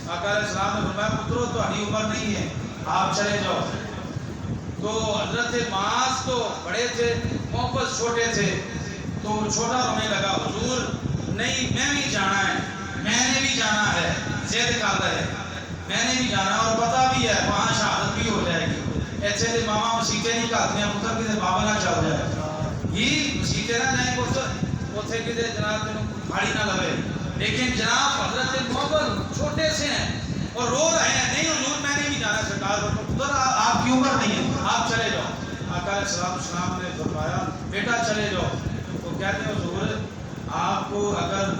Speaker 1: آقا علیہ السلام نے فرمایا پترو تمہاری عمر نہیں ہے، آپ چلے جاؤ. تو حضرت معاذ تو بڑے تھے، معوذ چھوٹے تھے. تو چھوٹا رونے لگا، حضور نہیں میں بھی جانا ہے، میں نے بھی جانا ہے. ضد کر رہے میں نے بھی جانا اور پتہ بھی ہے وہاں شہادت بھی ہو جائے گی. ایسے دے ماما مسیطے نہیں کرتے ہیں پتر کسی بابا نہ چل جائے، یہ مسیطے نہ جائیں پتر اتنے کسی جناب تینوں بھاڑی نہ لگے. لیکن جناب حضرت معوذ چھوٹے سے ہیں اور رو رہے ہیں، نہیں حضور میں نے بھی جانا سرکار پر. پتر آپ کی عمر نہیں ہے، آپ چلے جاؤ. آقا علیہ السلام نے فرمایا بیٹا چلے جاؤ. تو کہتے ہیں حضور آپ کو اگر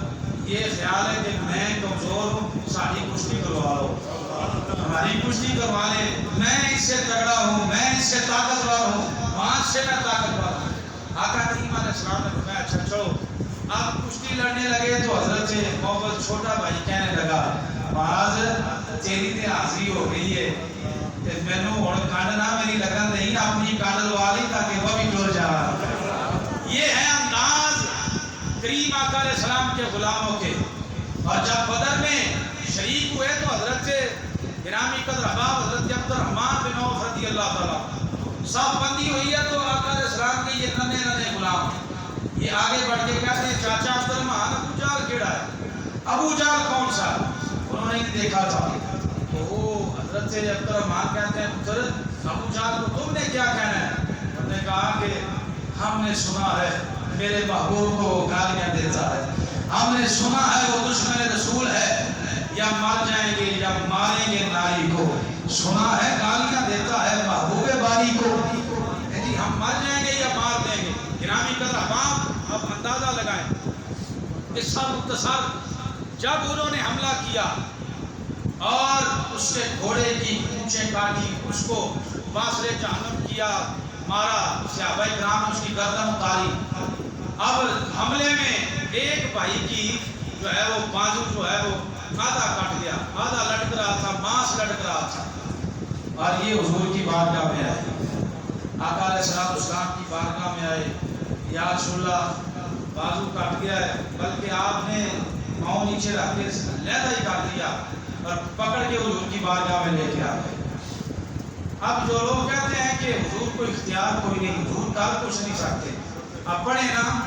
Speaker 1: یہ خیال ہے کہ میں کمزور ہوں ساری کشتی کروا لو، ہماری کشتی کروا لے، میں اس سے تگڑا ہوں، میں اس سے طاقتور ہوں، وہاں سے میں طاقتور ہوں. آقا کریم علیہ السلام نے فرمایا اچھا چلو. آپ کشتی لڑنے لگے تو حضرت محمد چھوٹا بھائی کہنے لگا معاذ تیری تے حاضری ہو گئی ہے تے مینوں ہن کنڈ نہ میری لگن نہیں، اپنی کنڈ لوا لی تاکہ وہ بھی ٹر جا. یہ ہے انداز کریم آقا علیہ السلام کے غلاموں کے. اور جب بدر میں شریک ہوئے تو حضرت گرامی قدر احباب حضرت عبد الرحمن بن عوف رضی اللہ تعالیٰ صاف بندی ہوئی ہے. تو آقا علیہ السلام کے یہ ننے ننے غلام یہ آگے بڑھ کے کہتے ہیں چاچا عبد الرحمن ابو جہل کیڑا ہے؟ ابو جہل کون سا؟ انہوں نے دیکھا تھا. تو وہ حضرت عبد الرحمن کہتے ہیں پتر ابو جہل کو تم نے کیا کہنا ہے؟ انہوں نے کہا کہ ہم نے سنا ہے میرے محبوب کو گالیاں دیتا ہے، ہم نے سنا ہے وہ دشمن رسول ہے، یا مر جائیں گے یا ماریں گے ناری کو. سنا ہے گالیاں دیتا ہے محبوب باری کو، جی ہم مر جائیں گے یا مار دیں گے. گرامی قدر احباب اب اندازہ لگائیں اس کا مختصر. جب انہوں نے حملہ کیا اور اس کے گھوڑے کی پونچھیں کاٹی، اس کو باصرے جہنم کیا، مارا، صحابہ کرام نے اس کی گردن اتاری. اب حملے میں ایک بھائی کی جو ہے وہ بازو جو ہے وہ آدھا کٹ گیا، آدھا لٹک رہا تھا، ماس لٹک رہا تھا. اور یہ حضور کی بارگاہ میں آئے، آقا علیہ السلام کی بارگاہ میں آئے، یا رسول اللہ بازو کٹ گیا ہے، بلکہ آپ نے پاؤں نیچے رکھ کے لہدہ ہی کاٹ دیا اور پکڑ کے حضور کی بارگاہ میں لے کے آ گئے. اب جو لوگ کہتے ہیں کہ حضور کو اختیار کوئی نہیں، حضور کر کچھ نہیں سکتے، اب پڑھے نا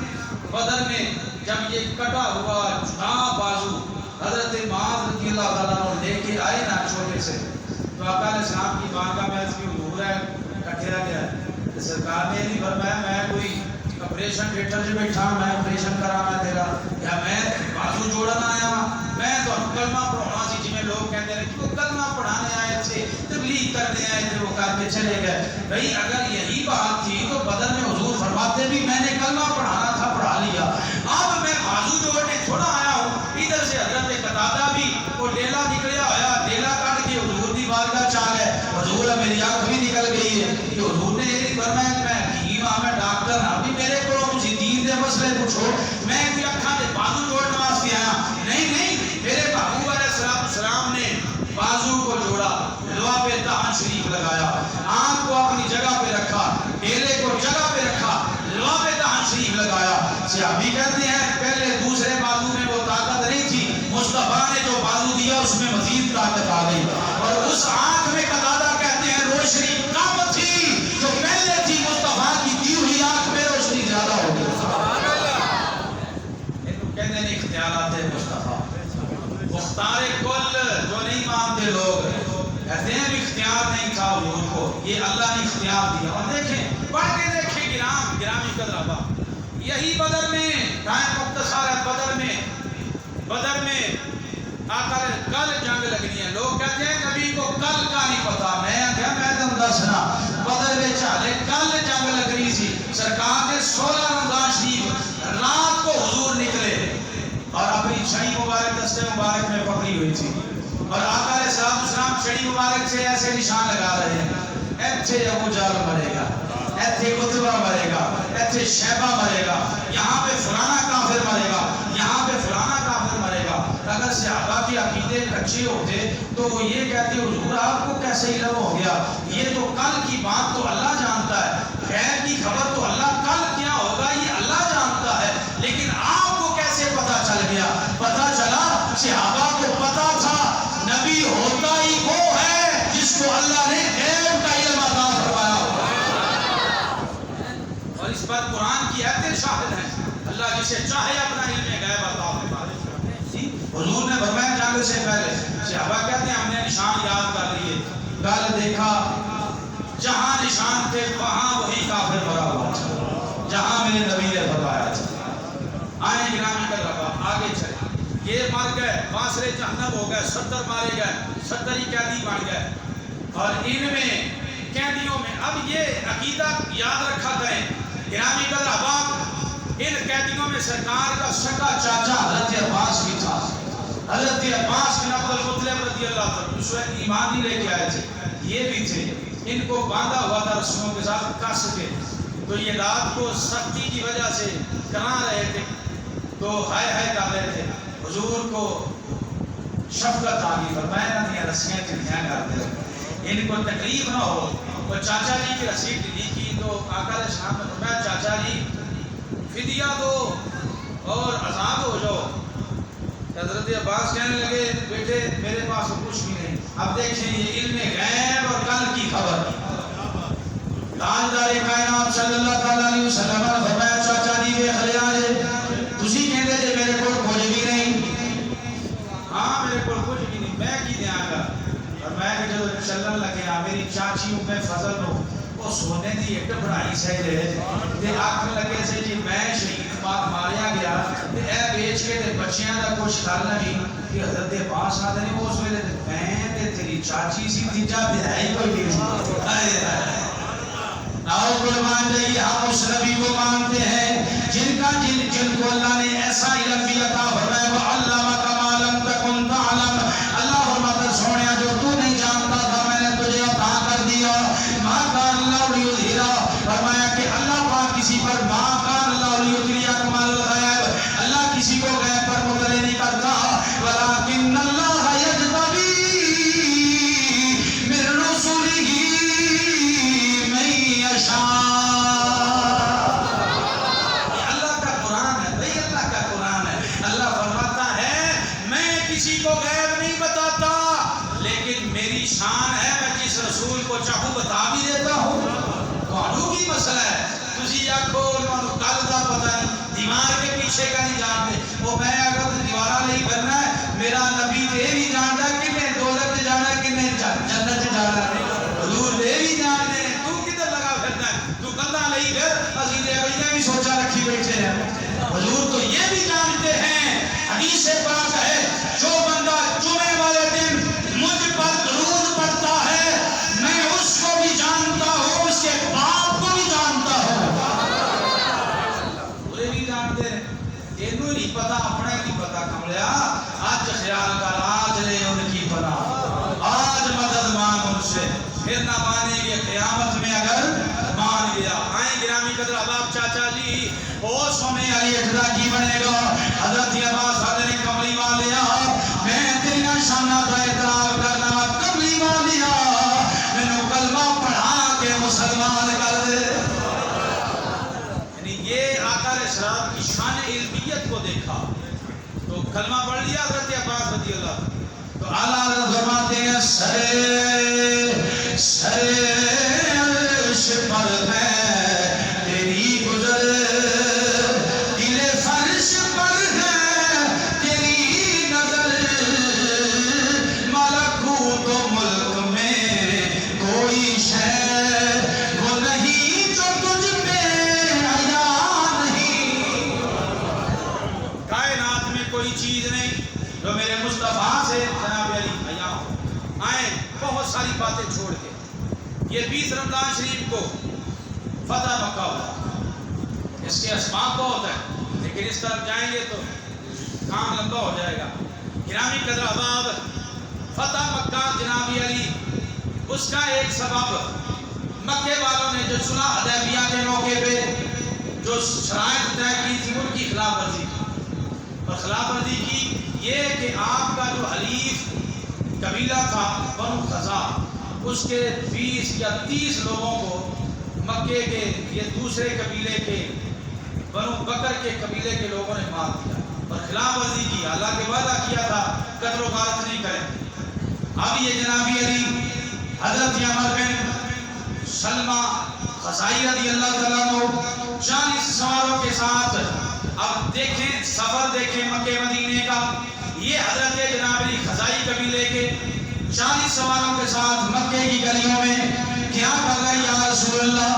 Speaker 1: بدر میں جب یہ کٹا ہوا جدا بازو حضرت معاذ رضی اللہ تعالیٰ عنہ لے کے آئے نا چھوٹے سے، تو آقا علیہ السلام کی بارگاہ میں اس کی حضور ہے کٹھیا گیا ہے. سرکار نے نہیں فرمایا میں کوئی آپریشن تھیٹر جو بیٹھا میں آپریشن کرا میں تیرا، یا میں بازو جوڑن آیا میں تو کلمہ پڑھانا سی. جی میں لوگ کہتے ہیں کہ وہ کلمہ پڑھانے آئے تھے، تبلیغ کرنے آئے تھے، وہ کر کے چلے گئے. بھئی اگر یہی بات تھی تو بدر میں حضور فرماتے بھی میں نے کلمہ پڑھانا تھا پڑھا لیا. اب میں بازو جوڑنے تھوڑا آیا ہوں. ادھر سے حضرت قتادہ بھی وہ ڈیلا نکلیا ہوا، ڈیلا کٹ کے حضور دی بارگاہ چا گئے. حضور میری آنکھ بھی نکل گئی ہے کہ حضور نے یہ فرمایا کہ میں حکیم ہاں، میں ڈاکٹر ہاں، بھی میرے کو تسی دین دے مسئلے پوچھو، میں کوئی اکھاں دے بازو جوڑنے واسطے آیا. نہیں میرے محبوب علیہ السلام نے بازو کو جوڑا، لوا پہ دہن شریف لگایا، آنکھ کو اپنی جگہ پہ رکھا، ڈیلے کو جگہ پہ رکھا، لوا پہ دہن شریف لگایا. صحابی کہتے ہیں پہلے دوسرے بازو میں وہ طاقت نہیں تھی، مصطفیٰ نے جو بازو دیا اس میں مزید طاقت آ گئی. اور اس آنکھ میں قتادہ کہتے ہیں روشنی کم تھی جو پہلے تھی، مصطفیٰ کی دی ہوئی آنکھ میں روشنی زیادہ ہو گئی. کہتے ہیں اختیارات مصطفیٰ، وہ مختار کل جو نہیں مانتے لوگ کہتے ہیں اختیار نہیں تھا حضور کو، یہ اللہ نے اختیار دیا. اور دیکھیں پڑھ کے دیکھیں گرامی قدر احباب، یہی بدر میں ٹائم مختصر ہے، بدر میں آقا نے کل جنگ لگنی ہے. لوگ کہتے ہیں نبی کو کل کا نہیں پتا. میں تم دسنا بدر میں چالے کل جنگ لگنی سی. سرکار کے 16 رمضان شریف رات کو حضور نکلے اور اپنی چھڑی مبارک دستے مبارک میں پکڑی ہوئی تھی، اور آقا علیہ السلام چھڑی مبارک سے ایسے نشان لگا رہے ہیں، ایتھے ابو جہل مرے گا، ایتھے عتبہ مرے گا، ایتھے شیبہ مرے گا، یہاں پہ فلانا کافر مرے گا، یہاں پہ فلانا کافر مرے گا. اگر صحابہ کے عقیدے کچے ہوتے تو وہ یہ کہتے حضور آپ کو کیسے علم ہو گیا؟ یہ تو کل کی بات تو اللہ جانتا ہے، غیب کی خبر تو اللہ کل کیا ہوگا یہ اللہ جانتا ہے، لیکن آپ کو کیسے پتا چل گیا؟ پتا چلا صحابہ کو پتا تھا نبی ہوتا ہی وہ ہے جس کو اللہ نے غیب کا علم عطا فرمایا ہوگا. اور اس پر قرآن کی آیتیں شاہد ہیں. اللہ جسے چاہے اپنا علم غیب عطا فرماتا. حضور نے فرمایا جنگ سے پہلے صحابہ کہتے ہیں ہم نے نشان یاد کر لیے، کل دیکھا جہاں نشان تھے وہاں وہی کافر مرا ہوا تھا جہاں میرے نبی نے فرمایا تھا. آئیں گرامی کا ربا آگے چلے. یہ مر گئے، معاشرے جہنم ہو گئے، 70 مارے گئے، 70 ہی قیدی بن گئے. اور ان میں قیدیوں میں اب یہ عقیدہ یاد رکھا کریں گرامی کا ربا، ان قیدیوں میں سرکار کا سگا چاچا حضرت عباس بھی تھا. حضرت عباس بن عبد المطلب رضی اللہ عنہ اس وقت ایمان ہی لے کے آئے تھے، یہ بھی تھے. ان کو باندھا ہوا تھا رسولوں کے ساتھ کس کے، تو یہ رات کو سختی کی وجہ سے کہاں رہے تھے تو ہائے ہائے کر رہے تھے. حضور کو شفقت آ گئی، فرمایا نہ یہ رسیاں ٹھیک کر دے ان کو تکلیف نہ ہو. وہ چاچا جی کی رسی ڈھیلی کی تو آقا علیہ السلام نے فرمایا چاچا جی فدیہ دو اور آزاد ہو جاؤ. حضرت عباس کہنے لگے بیٹے میرے پاس تو کچھ بھی نہیں. اب دیکھیں یہ علم غیب اور کل کی خبر. تاجدار کائنات صلی اللہ علیہ وسلم نے فرمایا چاچا جی ویکھ لیا جے تسی کہندے جے میرے کول کچھ بھی نہیں. ہاں میرے کول کچھ بھی نہیں، میں کی دیاں گا. اور میں کہ جب چلن لگیا میری چاچی میں فضل نو وہ سونے دی ایک بڑائی سے تے آکھ لگے سے جی میں شہید ماریا گیا تے اے بیچ کے تے بچیاں دا کچھ کر نہیں کہ حضرت عباس آتے نہیں اس ویلے میں تے تیری چاچی سی تیجا بدائی کوئی نہیں. آؤ قربان جائیے ہم اس نبی کو مانتے ہیں جن کو اللہ نے ایسا علم بھی عطا فرمایا وعلمک ما لم تکن تعلم. اللہ فرماتا سونیا جو تو نہیں جانتا تھا میں نے تجھے عطا کر دیا. ما کان اللہ لیظہرا، فرمایا کہ اللہ پاک کسی پر ما کان اللہ لیظہرا کمال الغیب، اللہ کسی کو غیب پر مطلع نہیں کرتا. ولکن اللہ یجتبی من رسلہ من یشاء. یہ اللہ کا قرآن ہے بھئی، اللہ کا قرآن ہے. اللہ فرماتا ہے میں کسی کو غیب نہیں بتاتا، لیکن میری شان ہے میں جس رسول کو چاہوں بتا بھی دیتا ہوں. قانون کی مسئلہ ہے. تجھے آکھو کل دا پتہ نہیں، دیوار کے پیچھے کا نہیں جانتے. وہ میں اگر دیوارہ نہیں کرنا ہے میرا نبی یہ بھی جانتا ہے کہ میں دولت جانا کہ میں جنت جانا. حضور یہ بھی جانتے ہیں. تو کدھر لگا پھرنا ہے؟ تو کندھا نہیں کر عزیز اگلیاں بھی سوچا رکھی بیٹھے ہیں. حضور تو یہ بھی جانتے ہیں. حدیث پاک ہے جو بندہ جمعے والے دن مجھ پر درود پڑھتا ہے میں اس کو بھی جانتا ہوں، اس کے باپ کو بھی جانتا ہوں. پورے بھی جانتے ہیں. تینوں نہیں پتا اپنا ہی نہیں پتا کملیا. آج خیال کر آج لے ان کی پناہ، آج مدد مانگ ان سے، پھر نہ مانیں گے قیامت میں اگر مان گیا. آئیں گرامی قدر احباب چاچا جی او سونے علی اجرا کی بنے گا. حضرت عباس حضرت نے کملی مان لیا، میں تیرا شانہ کا اعتراف کرنا کملی مان لیا، میں نے کلمہ پڑھا کے مسلمان کر دے. یعنی یہ آقا علیہ السلام کی شان علمیت کو دیکھا تو کلمہ پڑھ لیا حضرت عباس رضی اللہ. تو اعلیٰ حضرت فرماتے ہیں سرے عرش پر ہے تیری گزر، دل فرش پر ہے تیری نظر. آئے بہت ساری باتیں چھوڑ کے. یہ 20 رمضان شریف کو فتح مکہ ہوا. اس کے اسباب بہت ہیں لیکن اس طرف جائیں گے تو کام لمبا ہو جائے گا. گرامی قدر احباب، فتح مکہ جناب علی اس کا ایک سبب مکے والوں نے جو صلح حدیبیہ کے موقع پہ جو شرائط طے کی تھی ان کی خلاف ورزی کی. اور خلاف ورزی کی یہ کہ آپ کا جو حلیف قبیلہ تھا بنو خزاع، اس کے 20 یا 30 لوگوں کو مکے کے یہ دوسرے قبیلے کے بنو بکر کے قبیلے کے لوگوں نے مار دیا اور خلاف ورزی کی. اللہ کے وعدہ کیا تھا قتل و غارت نہیں کریں. اب یہ جناب علی حضرت عمر بن سلمہ خزاعی رضی اللہ تعالیٰ عنہ 40 سواروں کے ساتھ اب دیکھیں سفر دیکھیں مکے مدینے کا. یہ حضرت جناب علی خزاعی قبیلے کے 40 سواروں کے ساتھ مکے کی گلیوں میں کیا کر رہے ہیں؟ یا رسول اللہ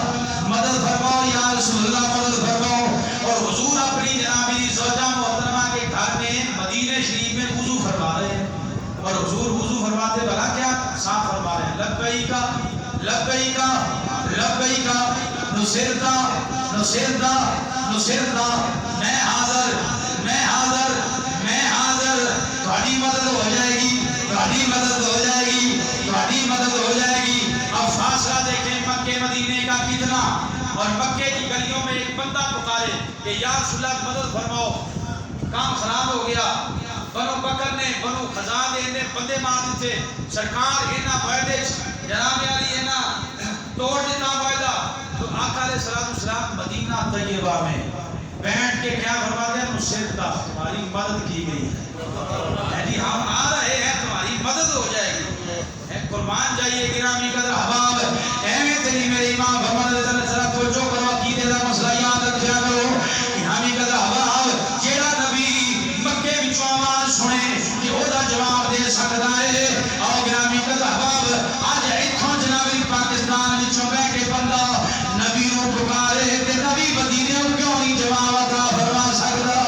Speaker 1: مدد فرماؤ، یا رسول اللہ مدد فرماؤ. اور حضور اپنی جناب علی زوجہ محترمہ کے گھر میں مدینہ شریف میں وضو فرما رہے ہیں. اور حضور وضو فرماتے بھلا کیا صاف فرما رہے ہیں، لبیک لبیک لبیک نصرتا نصرتا نصرتا، میں حاضر میں حاضر میں حاضر، تھوڑی مدد ہو جائے گی، تھوڑی مدد ہو جائے گی، تھوڑی مدد ہو جائے گی. اب فاصلہ دیکھیں مکے مدینے کا کتنا، اور مکے کی گلیوں میں ایک بندہ پکارے کہ یا رسول اللہ مدد فرماؤ. کام خراب ہو گیا، بنو بکر نے بنو خزاع نے بندے مار دیتے. سرکار اینا معاہدے جناب علی اینا توڑ دیتا معاہدہ. تو آقا علیہ السلام مدینہ طیبہ میں بیٹھ کے کیا فرماتے ہیں؟ نصرتا، تمہاری مدد کی گئی ہے، یعنی ہم آ رہے ہیں تمہاری مدد ہو جائے گی. قربان جائیے گرامی قدر احباب. اہم تیری میرے امام محمد رضی اللہ عنہ توجہ کرو، عقیدے کا مسئلہ یاد رکھیا کرو. گرامی قدر احباب، جیڑا نبی مکے وچوں آواز سنے کہ او دا جواب دے سکدا ہے. آؤ گرامی قدر احباب، اج ایتھوں جناب پاکستان وچوں بیٹھ کے بندہ نبی نو پکارے تے نبی مدینے نوں کیوں نہیں جواب عطا فرما سکدا؟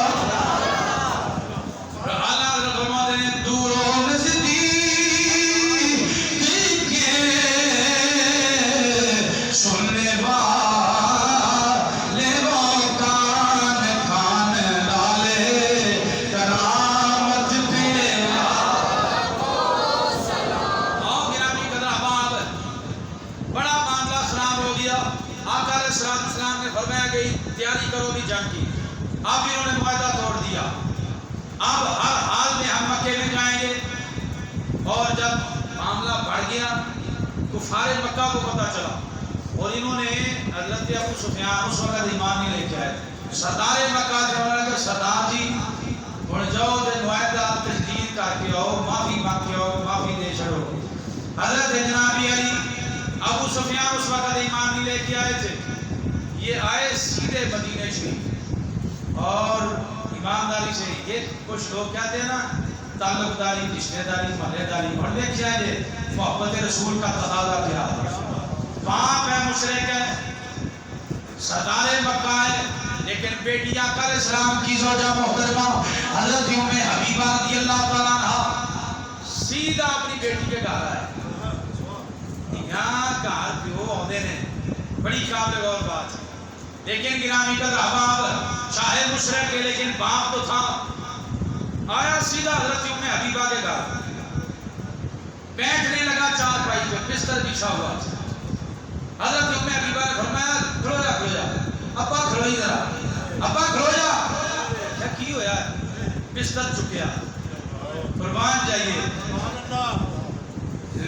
Speaker 1: تیاری کرو بھی جنگ کی. اب انہوں نے معاہدہ توڑ دیا. اب ہر حال میں ہم مکے میں جائیں گے. اور جب معاملہ بڑھ گیا کفار مکہ کو پتہ چلا اور انہوں نے حضرت ابو سفیان اس وقت ایمان نہیں لے کے آئے. سردار مکہ جو انہوں نے کہا سردار جی ہن جاؤ تے معاہدہ تجدید کر کے آؤ، معافی مانگ کے آؤ، معافی دے چھڑو. حضرت جناب علی ابو سفیان اس وقت ایمان نہیں لے کے آئے تھے. یہ آئے سیدھے مدینہ شریف اور ایمانداری سے. یہ کچھ لوگ کہتے ہیں نا تعلق داری، رشتہ داری، محلے داری. اور دیکھا ہے محبت رسول کا تقاضا کیا ہے. باپ ہے مشرک ہے، سردار مکہ ہے، لیکن بیٹی آقا علیہ السلام کی زوجہ محترمہ حضرت ام حبیبہ رضی اللہ تعالیٰ عنہ سیدھا اپنی بیٹی کے گھر آئے. یہاں گھر پیو آدھے نے بڑی قابل غور بات ہے. لیکن گرامی قدر احباب چاہے مشرک ہے لیکن باپ تو تھا. آیا سیدھا حضرت ام حبیبہ کے گھر بیٹھنے لگا چار پائی پہ، بستر بچھا ہوا. حضرت ام حبیبہ نے فرمایا کھلو جا کھلو جا، ابا کھلو ہی ذرا، ابا کھلو جا. کیا کی ہویا ہے؟ بستر چکیا. قربان جائیے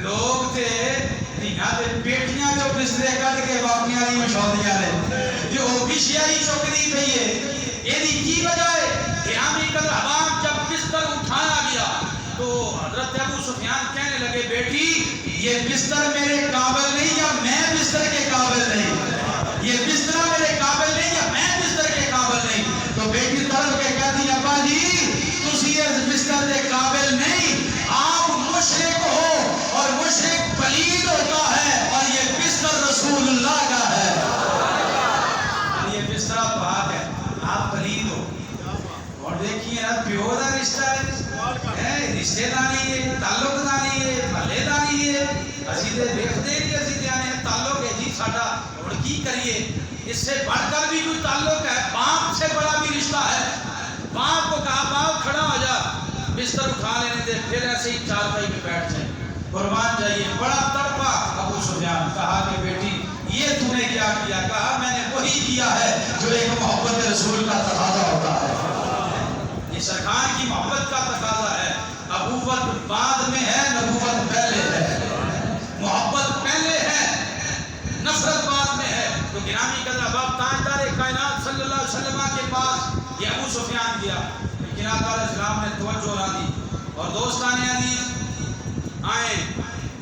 Speaker 1: لوگ تھے بیٹیاں جو بسترے کٹ کے باقیاں نہیں مشہوریاں نے جو بشیائی چکری پہ ہے. یہ کی وجہ ہے کہ آمی قدر حباب جب بستر اٹھایا گیا تو حضرت ابو سفیان کہنے لگے بیٹی یہ بستر میرے قابل نہیں یا میں بستر کے قابل نہیں، یہ بستر میرے قابل نہیں یا میں بستر کے قابل نہیں. تو بیٹی طرف کے کہتی ابا جی تسی اس بستر کے قابل نہیں، آپ مشرک ہو اور مشرک پلید ہوتا ہے اور یہ بستر رسول اللہ کا ہے. یہ بستر پاک ہے، آپ پلید ہو. اور دیکھیے پیو کا رشتہ ہے، رشتے داری ہے، تعلق داری ہے، محلے داری اس سے بڑھ کر بھی کوئی تعلق ہے، باپ سے بڑا بھی رشتہ ہے. باپ کو کہا باپ کھڑا ہو جا، بستر اٹھا لینے دے، پھر ایسے ہی چارپائی میں بیٹھ جائے. قربان جائیے. بڑا تڑپا ابو سفیان، کہا کہ بیٹی یہ تو نے کیا کیا؟ کہا میں نے وہی کیا ہے جو ایک محبت رسول کا تقاضا ہوتا ہے. یہ سرکار کی محبت کا تقاضا ہے. ابوت بعد میں ہے، نبوت پہلے ہے. محبت پہلے ہے، نفرت بعد میں ہے. تو گرامی قدر احباب، تاجدار کائنات صلی اللہ علیہ وسلم کے پاس یہ ابو سفیان گیا، لیکن آقا علیہ السلام نے توجہ نہ دی. اور دوستان عزیز آئے،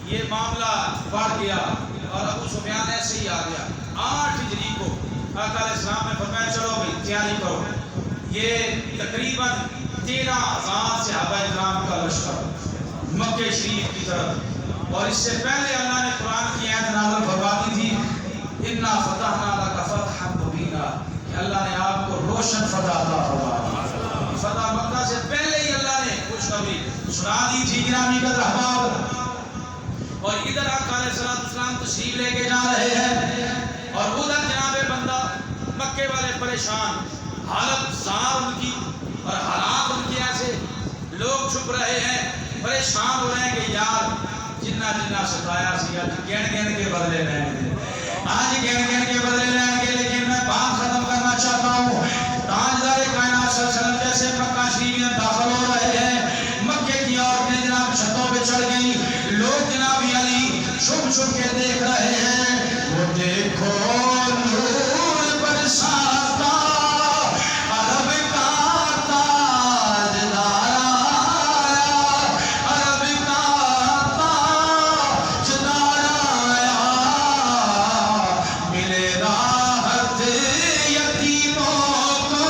Speaker 1: یہ معاملہ بڑھ گیا اور ابو سفیان ایسے ہی آ گیا. 8 ہجری کو آقا علیہ السلام نے فرمایا چلو بھائی تیاری کرو. یہ تقریباً 13,000 صحابہ کرام کا لشکر مکہ شریف کی طرف. اور اس سے پہلے اللہ نے قرآن کی آیت نازل فرمائی تھی، اِنَّا فَتَحْنَا لَكَ فَتْحًا مُبِينًا، کہ اللہ نے آپ کو روشن فتح عطا فرمائی. فتح مکہ سے پہلے ہی اللہ نے خوشخبری سنا دی تھی گرامی قدر احباب. اور ادھر آقا علیہ السلام تشریف لے کے جا رہے ہیں اور ادھر جناب بندہ مکے والے پریشان، حالت زار ان کی اور حالات ان کے ایسے، لوگ چھپ رہے ہیں، پریشان ہو رہے ہیں کہ یار جنہ جنہ ستایا سی آج گن گن کے بدلے لیں گے، آج گن گن کے بدلے لیں گے. لیکن میں بات ختم کرنا چاہتا ہوں. تاجدار کائنات صلی اللہ علیہ وسلم جیسے مکہ شریف میں داخل ہو رہے ہیں، مکے کی عورتیں جناب چھتوں پہ چڑھ گئی، لوگ جناب علی چھپ چھپ کے دیکھ رہے ہیں. وہ دیکھو نور برساتا عرب کا تاجدار آیا، عرب کا تاجدار آیا، ملے راحت یتیموں کو،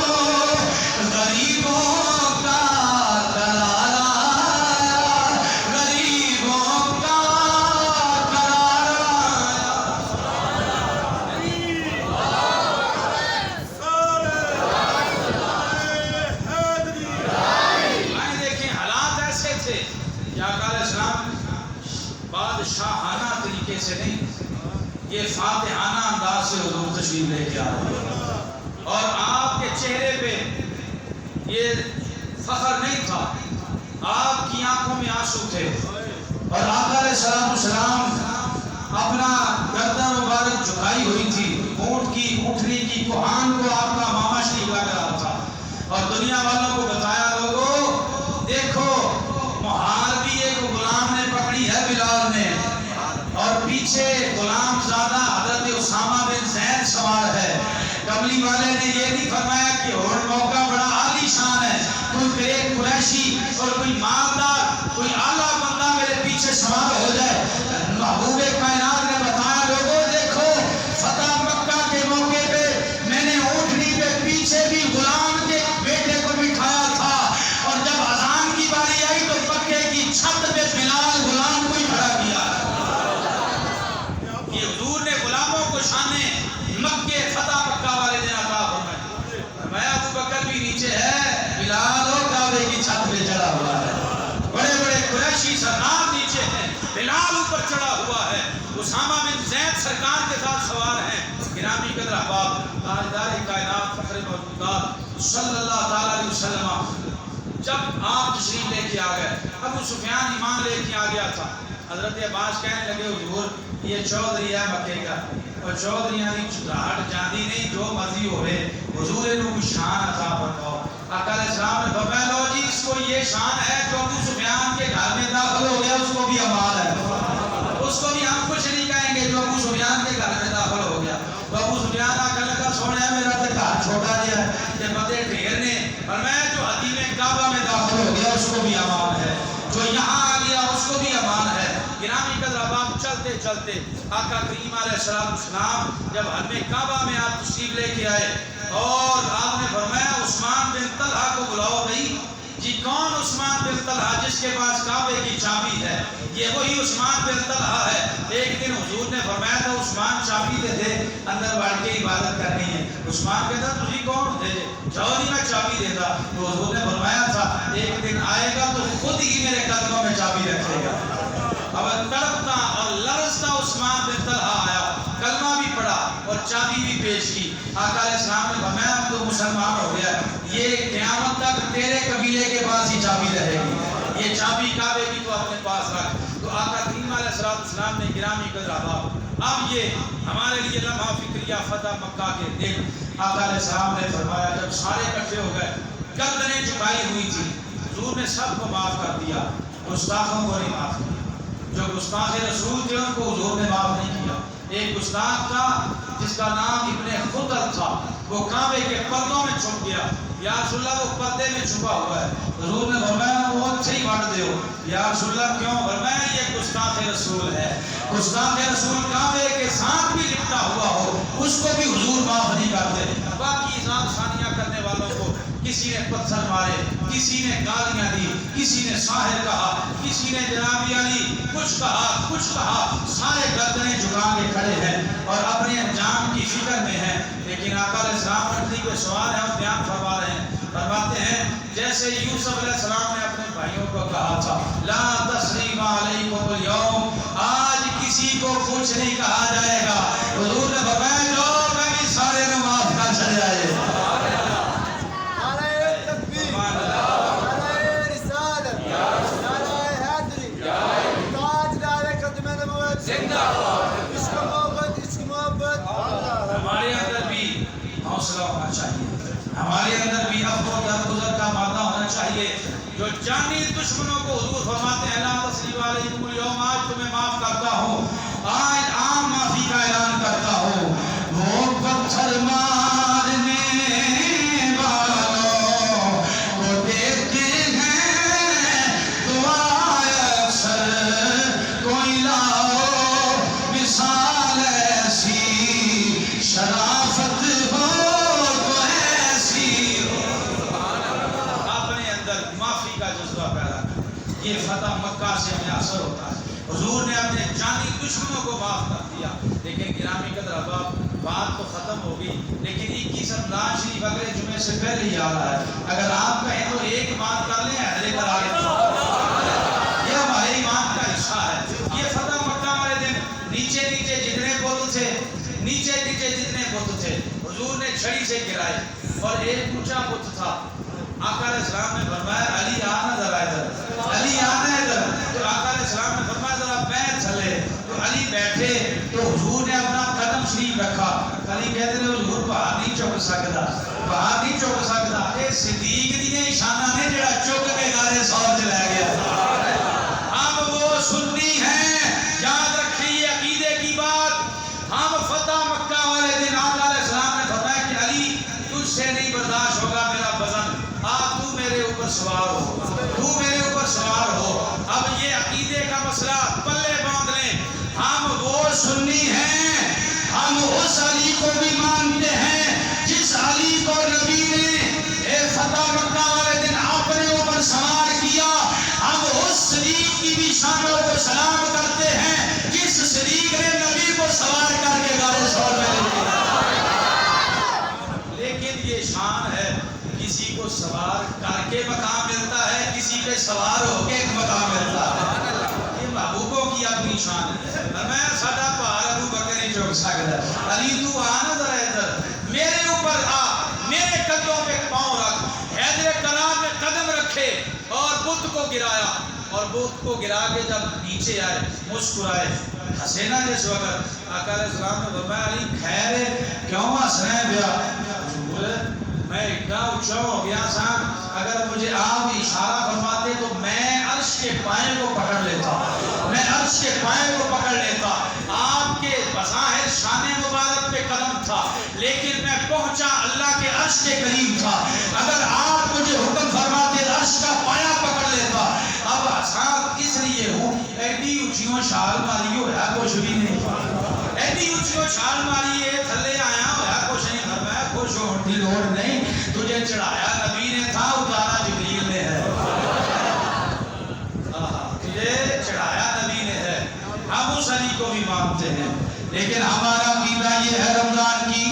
Speaker 1: غریبوں کا قرار آیا، غریبوں کا قرار آیا. دیکھیں حالات ایسے تھے کہ آقا علیہ السلام بادشاہانہ طریقے سے نہیں، یہ فاتحانہ انداز سے حضور تشریف لے کے آ رہے ہیں. اور آپ کے چہرے پہ یہ فخر نہیں تھا، آپ کی آنکھوں میں آنسو تھے. اور آقا علیہ السلام اپنا گردن مبارک جھکائی ہوئی تھی، اونٹ کی اونٹنی کی کوہان کو آپ کا ماما شریف لگ رہا تھا. اور دنیا والوں کو بتایا لوگوں دیکھو محاربی ایک غلام نے پکڑی ہے بلال نے، اور پیچھے غلام زادہ حضرت اسامہ بن زید سوار ہے. کملی والے نے یہ نہیں فرمایا کہ اور موقع بڑا عالی شان ہے، کوئی ایک قریشی اور کوئی مالدار کوئی اعلیٰ بندہ میرے پیچھے سوار ہو جائے. محبوب کائنات نے بتایا لوگوں دیکھو فتح مکہ کے موقع پہ میں نے اونٹنی پہ پیچھے بھی غلام کے بیٹے کو بٹھایا تھا، اور جب اذان کی باری آئی تو مکے کی چھت پہ بلال غلام کو ہی کھڑا کیا. یہ حضور نے غلاموں کو شانے مکے فتح مکہ والے دن عطا فرمائے. میں ابو بکر بھی نیچے ہے، بلال اور کعبے کی چھت پہ چڑھا ہوا ہے، بڑے بڑے قریشی سردار نیچے ہیں، بلال اوپر چڑھا ہوا ہے، اسامہ بن زید سرکار کے ساتھ سوار ہیں. گرامی قدر احباب، تاجدار کائنات فخر موجودات صلی اللہ تعالی علیہ وسلم جب آپ تشریف لے کے آ گئے، ابو سفیان ایمان لے کے آ گیا تھا. حضرت عباس کہنے لگے حضور یہ چودھری ہے مکے کا، اور چودھریاں دی چٹاہٹ جاندی نہیں، جو مرضی ہوئے حضور انہوں کو شان عطا فرماؤ. آقا علیہ السلام نے فرمایا لو جی اس کو یہ شان ہے جو ابو سفیان کے گھر میں داخل ہو گیا اس کو بھی امان ہے، اس کو بھی ہم کچھ نہیں کہیں گے جو ابو سفیان کے گھر میں داخل ہو گیا. تو ابو سفیان آ کر لگا سونے میرا تو گھر چھوٹا دیا ہے، یہ بندے ڈھیر نے، اور میں جو حدیم کعبہ میں داخل ہو گیا اس کو بھی امان ہے، جو یہاں آ گیا اس کو بھی امان ہے. گرامی قدر احباب، چلتے چلتے آقا کریم علیہ السلام جب حرم کعبہ میں آپ تشریف لے کے آئے اور آپ نے فرمایا عثمان بن طلحہ کو بلاؤ. بھائی جی کون عثمان بن طلحہ جس کے پاس کعبے کی چابی ہے؟ یہ وہی عثمان بن طلحہ ہے. ایک دن حضور نے فرمایا تھا عثمان چابی دے دے اندر بڑھ کے عبادت کرنی ہے. عثمان کہتا تجھے کون دے جاؤ نہیں میں چابی دیتا. تو حضور نے فرمایا تھا ایک دن آئے گا تو خود ہی میرے قدموں میں چابی رکھے گا. اب تڑپتا اور لرزتا عثمان بن طلحہ آیا، کلمہ بھی پڑھا اور چابی بھی پیش کی. آقا علیہ السلام نے فرمایا اب تو مسلمان ہو گیا، یہ قیامت تک تیرے قبیلے کے پاس ہی چابی رہے گی، یہ چابی کعبے کی تو اپنے پاس رکھ۔ تو آقا کریم علیہ السلام نے گرامی قدر احباب، اب یہ ہمارے لیے لمحہ فکریہ فتح مکہ کے دن آقا علیہ السلام نے فرمایا جب سارے اکٹھے ہو گئے، گردنیں جھکائی ہوئی تھی، حضور نے سب کو معاف کر دیا، گستاخوں کو نہیں معاف کیا۔ جو گستاخ رسول تھے ان کو حضور نے معاف نہیں کیا۔ ایک گستاخ تھا جس کا نام ابن خطل تھا، وہ کعبے کے پردوں میں چھپ گیا، یا رسول اللہ وہ پردے میں چھپا ہوا ہے، حضور نے فرمایا وہ اچھے ہی بانٹ دے ہو، یا رسول اللہ کیوں؟ فرمایا یہ گستاخ رسول ہے، گستاخ رسول کعبے کے ساتھ بھی لپٹا ہوا ہو اس کو بھی حضور معاف نہیں کرتے۔ باقی ذات ثانیہ کرنے والوں کو کسی نے پتھر مارے، کسی نے گالیاں دی، کسی نے ساحر کہا، کسی نے جناب علی کچھ کہا، سارے گردنیں جھکا کے کھڑے ہیں اور اپنے انجام کی فکر میں ہیں۔ لیکن آقا علیہ السلام پٹھنی کے سوال ہیں اور بیان فرما رہے ہیں، فرماتے ہیں جیسے یوسف علیہ السلام نے اپنے بھائیوں کو کہا تھا لا تثریب علیکم اليوم، آج کسی کو کچھ نہیں کہا جائے گا، حضور نے فرمایا جو میں بھی سارے کو معاف کر چلے آئے۔ ہمارے اندر بھی حوصلہ ہونا چاہیے، ہمارے اندر بھی عفو و درگزر کا مادہ ہونا چاہیے۔ جو جانی دشمنوں کو حضور فرماتے ہیں لا تثریب علیکم اليوم، آج تمہیں معاف کرتا ہوں، آج عام معافی کا اعلان کرتا ہوں۔ وہ پتھر مارنے والوں کو دیتے ہیں دعائے اکثر، کوئی لاؤ مثال ایسی، شرافت ہو تو ایسی ہو۔ اپنے اندر معافی کا جذبہ پیدا کر، یہ فتح مکہ سے ہمیں اثر ہوتا ہے۔ حضور نے اپنے جانی دشمنوں کو معاف کر دیا۔ لیکن گرامی قدر احباب بات تو ختم ہوگی، لیکن 21 رمضان شریف اگلے جمعے سے پہلے ہی آ رہا ہے، اگر آپ کہیں تو ایک بات کر لیں حیدر پر آگے، یہ ہمارے ایمان کا حصہ ہے۔ یہ فتح مکہ والے دن نیچے جتنے بت تھے، جتنے بت تھے حضور نے چھڑی سے گرائے، اور ایک اونچا بت تھا، آقا علیہ السلام نے فرمایا علی آنا ذرا ادھر، علی آنا ادھر، تو آقا علیہ السلام نے فرمایا ذرا بیٹھ چلے، تو علی بیٹھے تو حضور نے اپنا قدم شریف رکھا، علی کہتے ہیں حضور باہر نہیں چک سکتا، اے صدیق دی نشانہ نے جڑا چک کے گارے سور چلا گیا۔ ہم وہ سنی ہیں، یاد رکھیں یہ عقیدے کی بات، ہم فتح مکہ والے دن آقا علیہ السلام نے فرمایا کہ علی تجھ سے نہیں برداشت ہوگا میرا وزن، تو میرے اوپر سوار ہو، اب یہ عقیدے کا مسئلہ پلے باندھ لیں، ہم وہ سنی ہیں، ہم اس علی کو بھی مانتے ہیں جس علی کو نبی نے فتح مکہ والے دن اپنے اوپر سوار کیا، ہم اس صدیق کی بھی شانوں کو سلام کرتے ہیں جس صدیق نے نبی کو سوار کر کے غار ثور میں لے گیا۔ لیکن یہ شان ہے، کسی کو سوار کر کے مقام ملتا ہے، کسی پہ سوار ہو کے ایک مقام ملتا ہے، یہ محبوبوں کی اپنی شان ہے۔ میں ساڈا پہاڑ ابو بکر نہیں چک سکتا، علی تو آنا ذرا ادھر، میرے اوپر آ، میرے قدموں پہ پاؤں رکھ۔ حیدر کرام نے قدم رکھے اور بت کو گرایا، اور بت کو گرا کے جب نیچے آئے مسکرائے، ہنسے نا جس وقت، آقا علیہ السلام نے فرمایا علی خیر ہے کیوں ہنس رہے ہیں بیا؟ میں اتنا اونچا ہو گیا تھا، اگر مجھے آپ اشارہ فرماتے تو میں عرش کے پائے کو پکڑ لیتا، آپ کے بظاہر شان مبارک پہ قدم تھا، لیکن میں پہنچا اللہ کے عرش کے قریب تھا، اگر آپ مجھے حکم فرماتے عرش کا پایا پکڑ لیتا۔ اب آسان اس لیے ہوں، ایڈی اونچیوں چھال ماری ہوا کچھ بھی نہیں، ایڈی اونچیوں چھال ماری ہے تھلے آیا ہوا کچھ نہیں، فرمایا خوش ہونے کی لوڑ نہیں، تجھے چڑھایا نبی نے تھا، اتارا جبریل نے ہے، تجھے چڑھایا نبی نے ہے۔ ہم اس علی کو بھی مانتے ہیں، لیکن ہمارا عقیدہ یہ ہے رمضان کی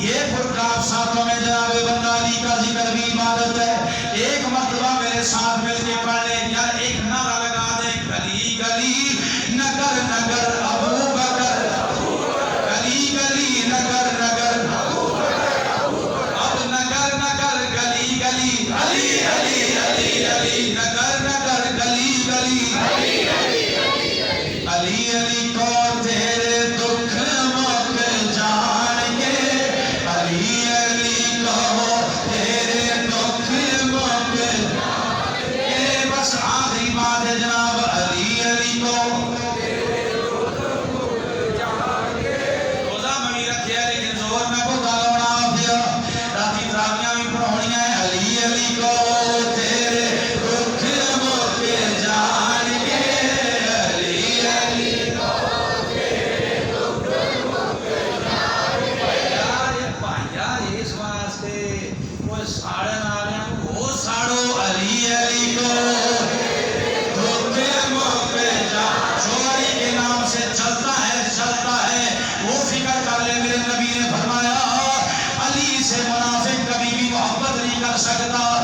Speaker 1: یہ پرکاف ساتھوں میں جناب بندہ علی کا ذکر بھی عبادت ہے۔ ایک مرتبہ میرے ساتھ مل کے پڑھ لیں، یا ایک نعرہ لگا دیں، گلی گلی نگر نگر ابو بکر، گلی گلی نگر نگر علی کو تیرے دکھ مک جان گے علی علی کو تیرے دکھ مک جان گے بس آخری بات ہے جناب علی علی کو روزہ بنی رکھے لیکن زور میں کو دالونا پیا راتی تراویاں بھی پڑھونیاں ہیں علی علی کو تیرے دکھ مک جان گے علی علی کو تیرے دکھ مک جان گے بھائیا اس واسطے کوئی ساڑن آلیاں وہ ساڑو علی علی کو دکھ مک جان جو علی کے نام سے چلتا ہے وہ فکر کر لے میرے نبی نے فرمایا علی سے منافق کبھی بھی محبت نہیں کر سکتا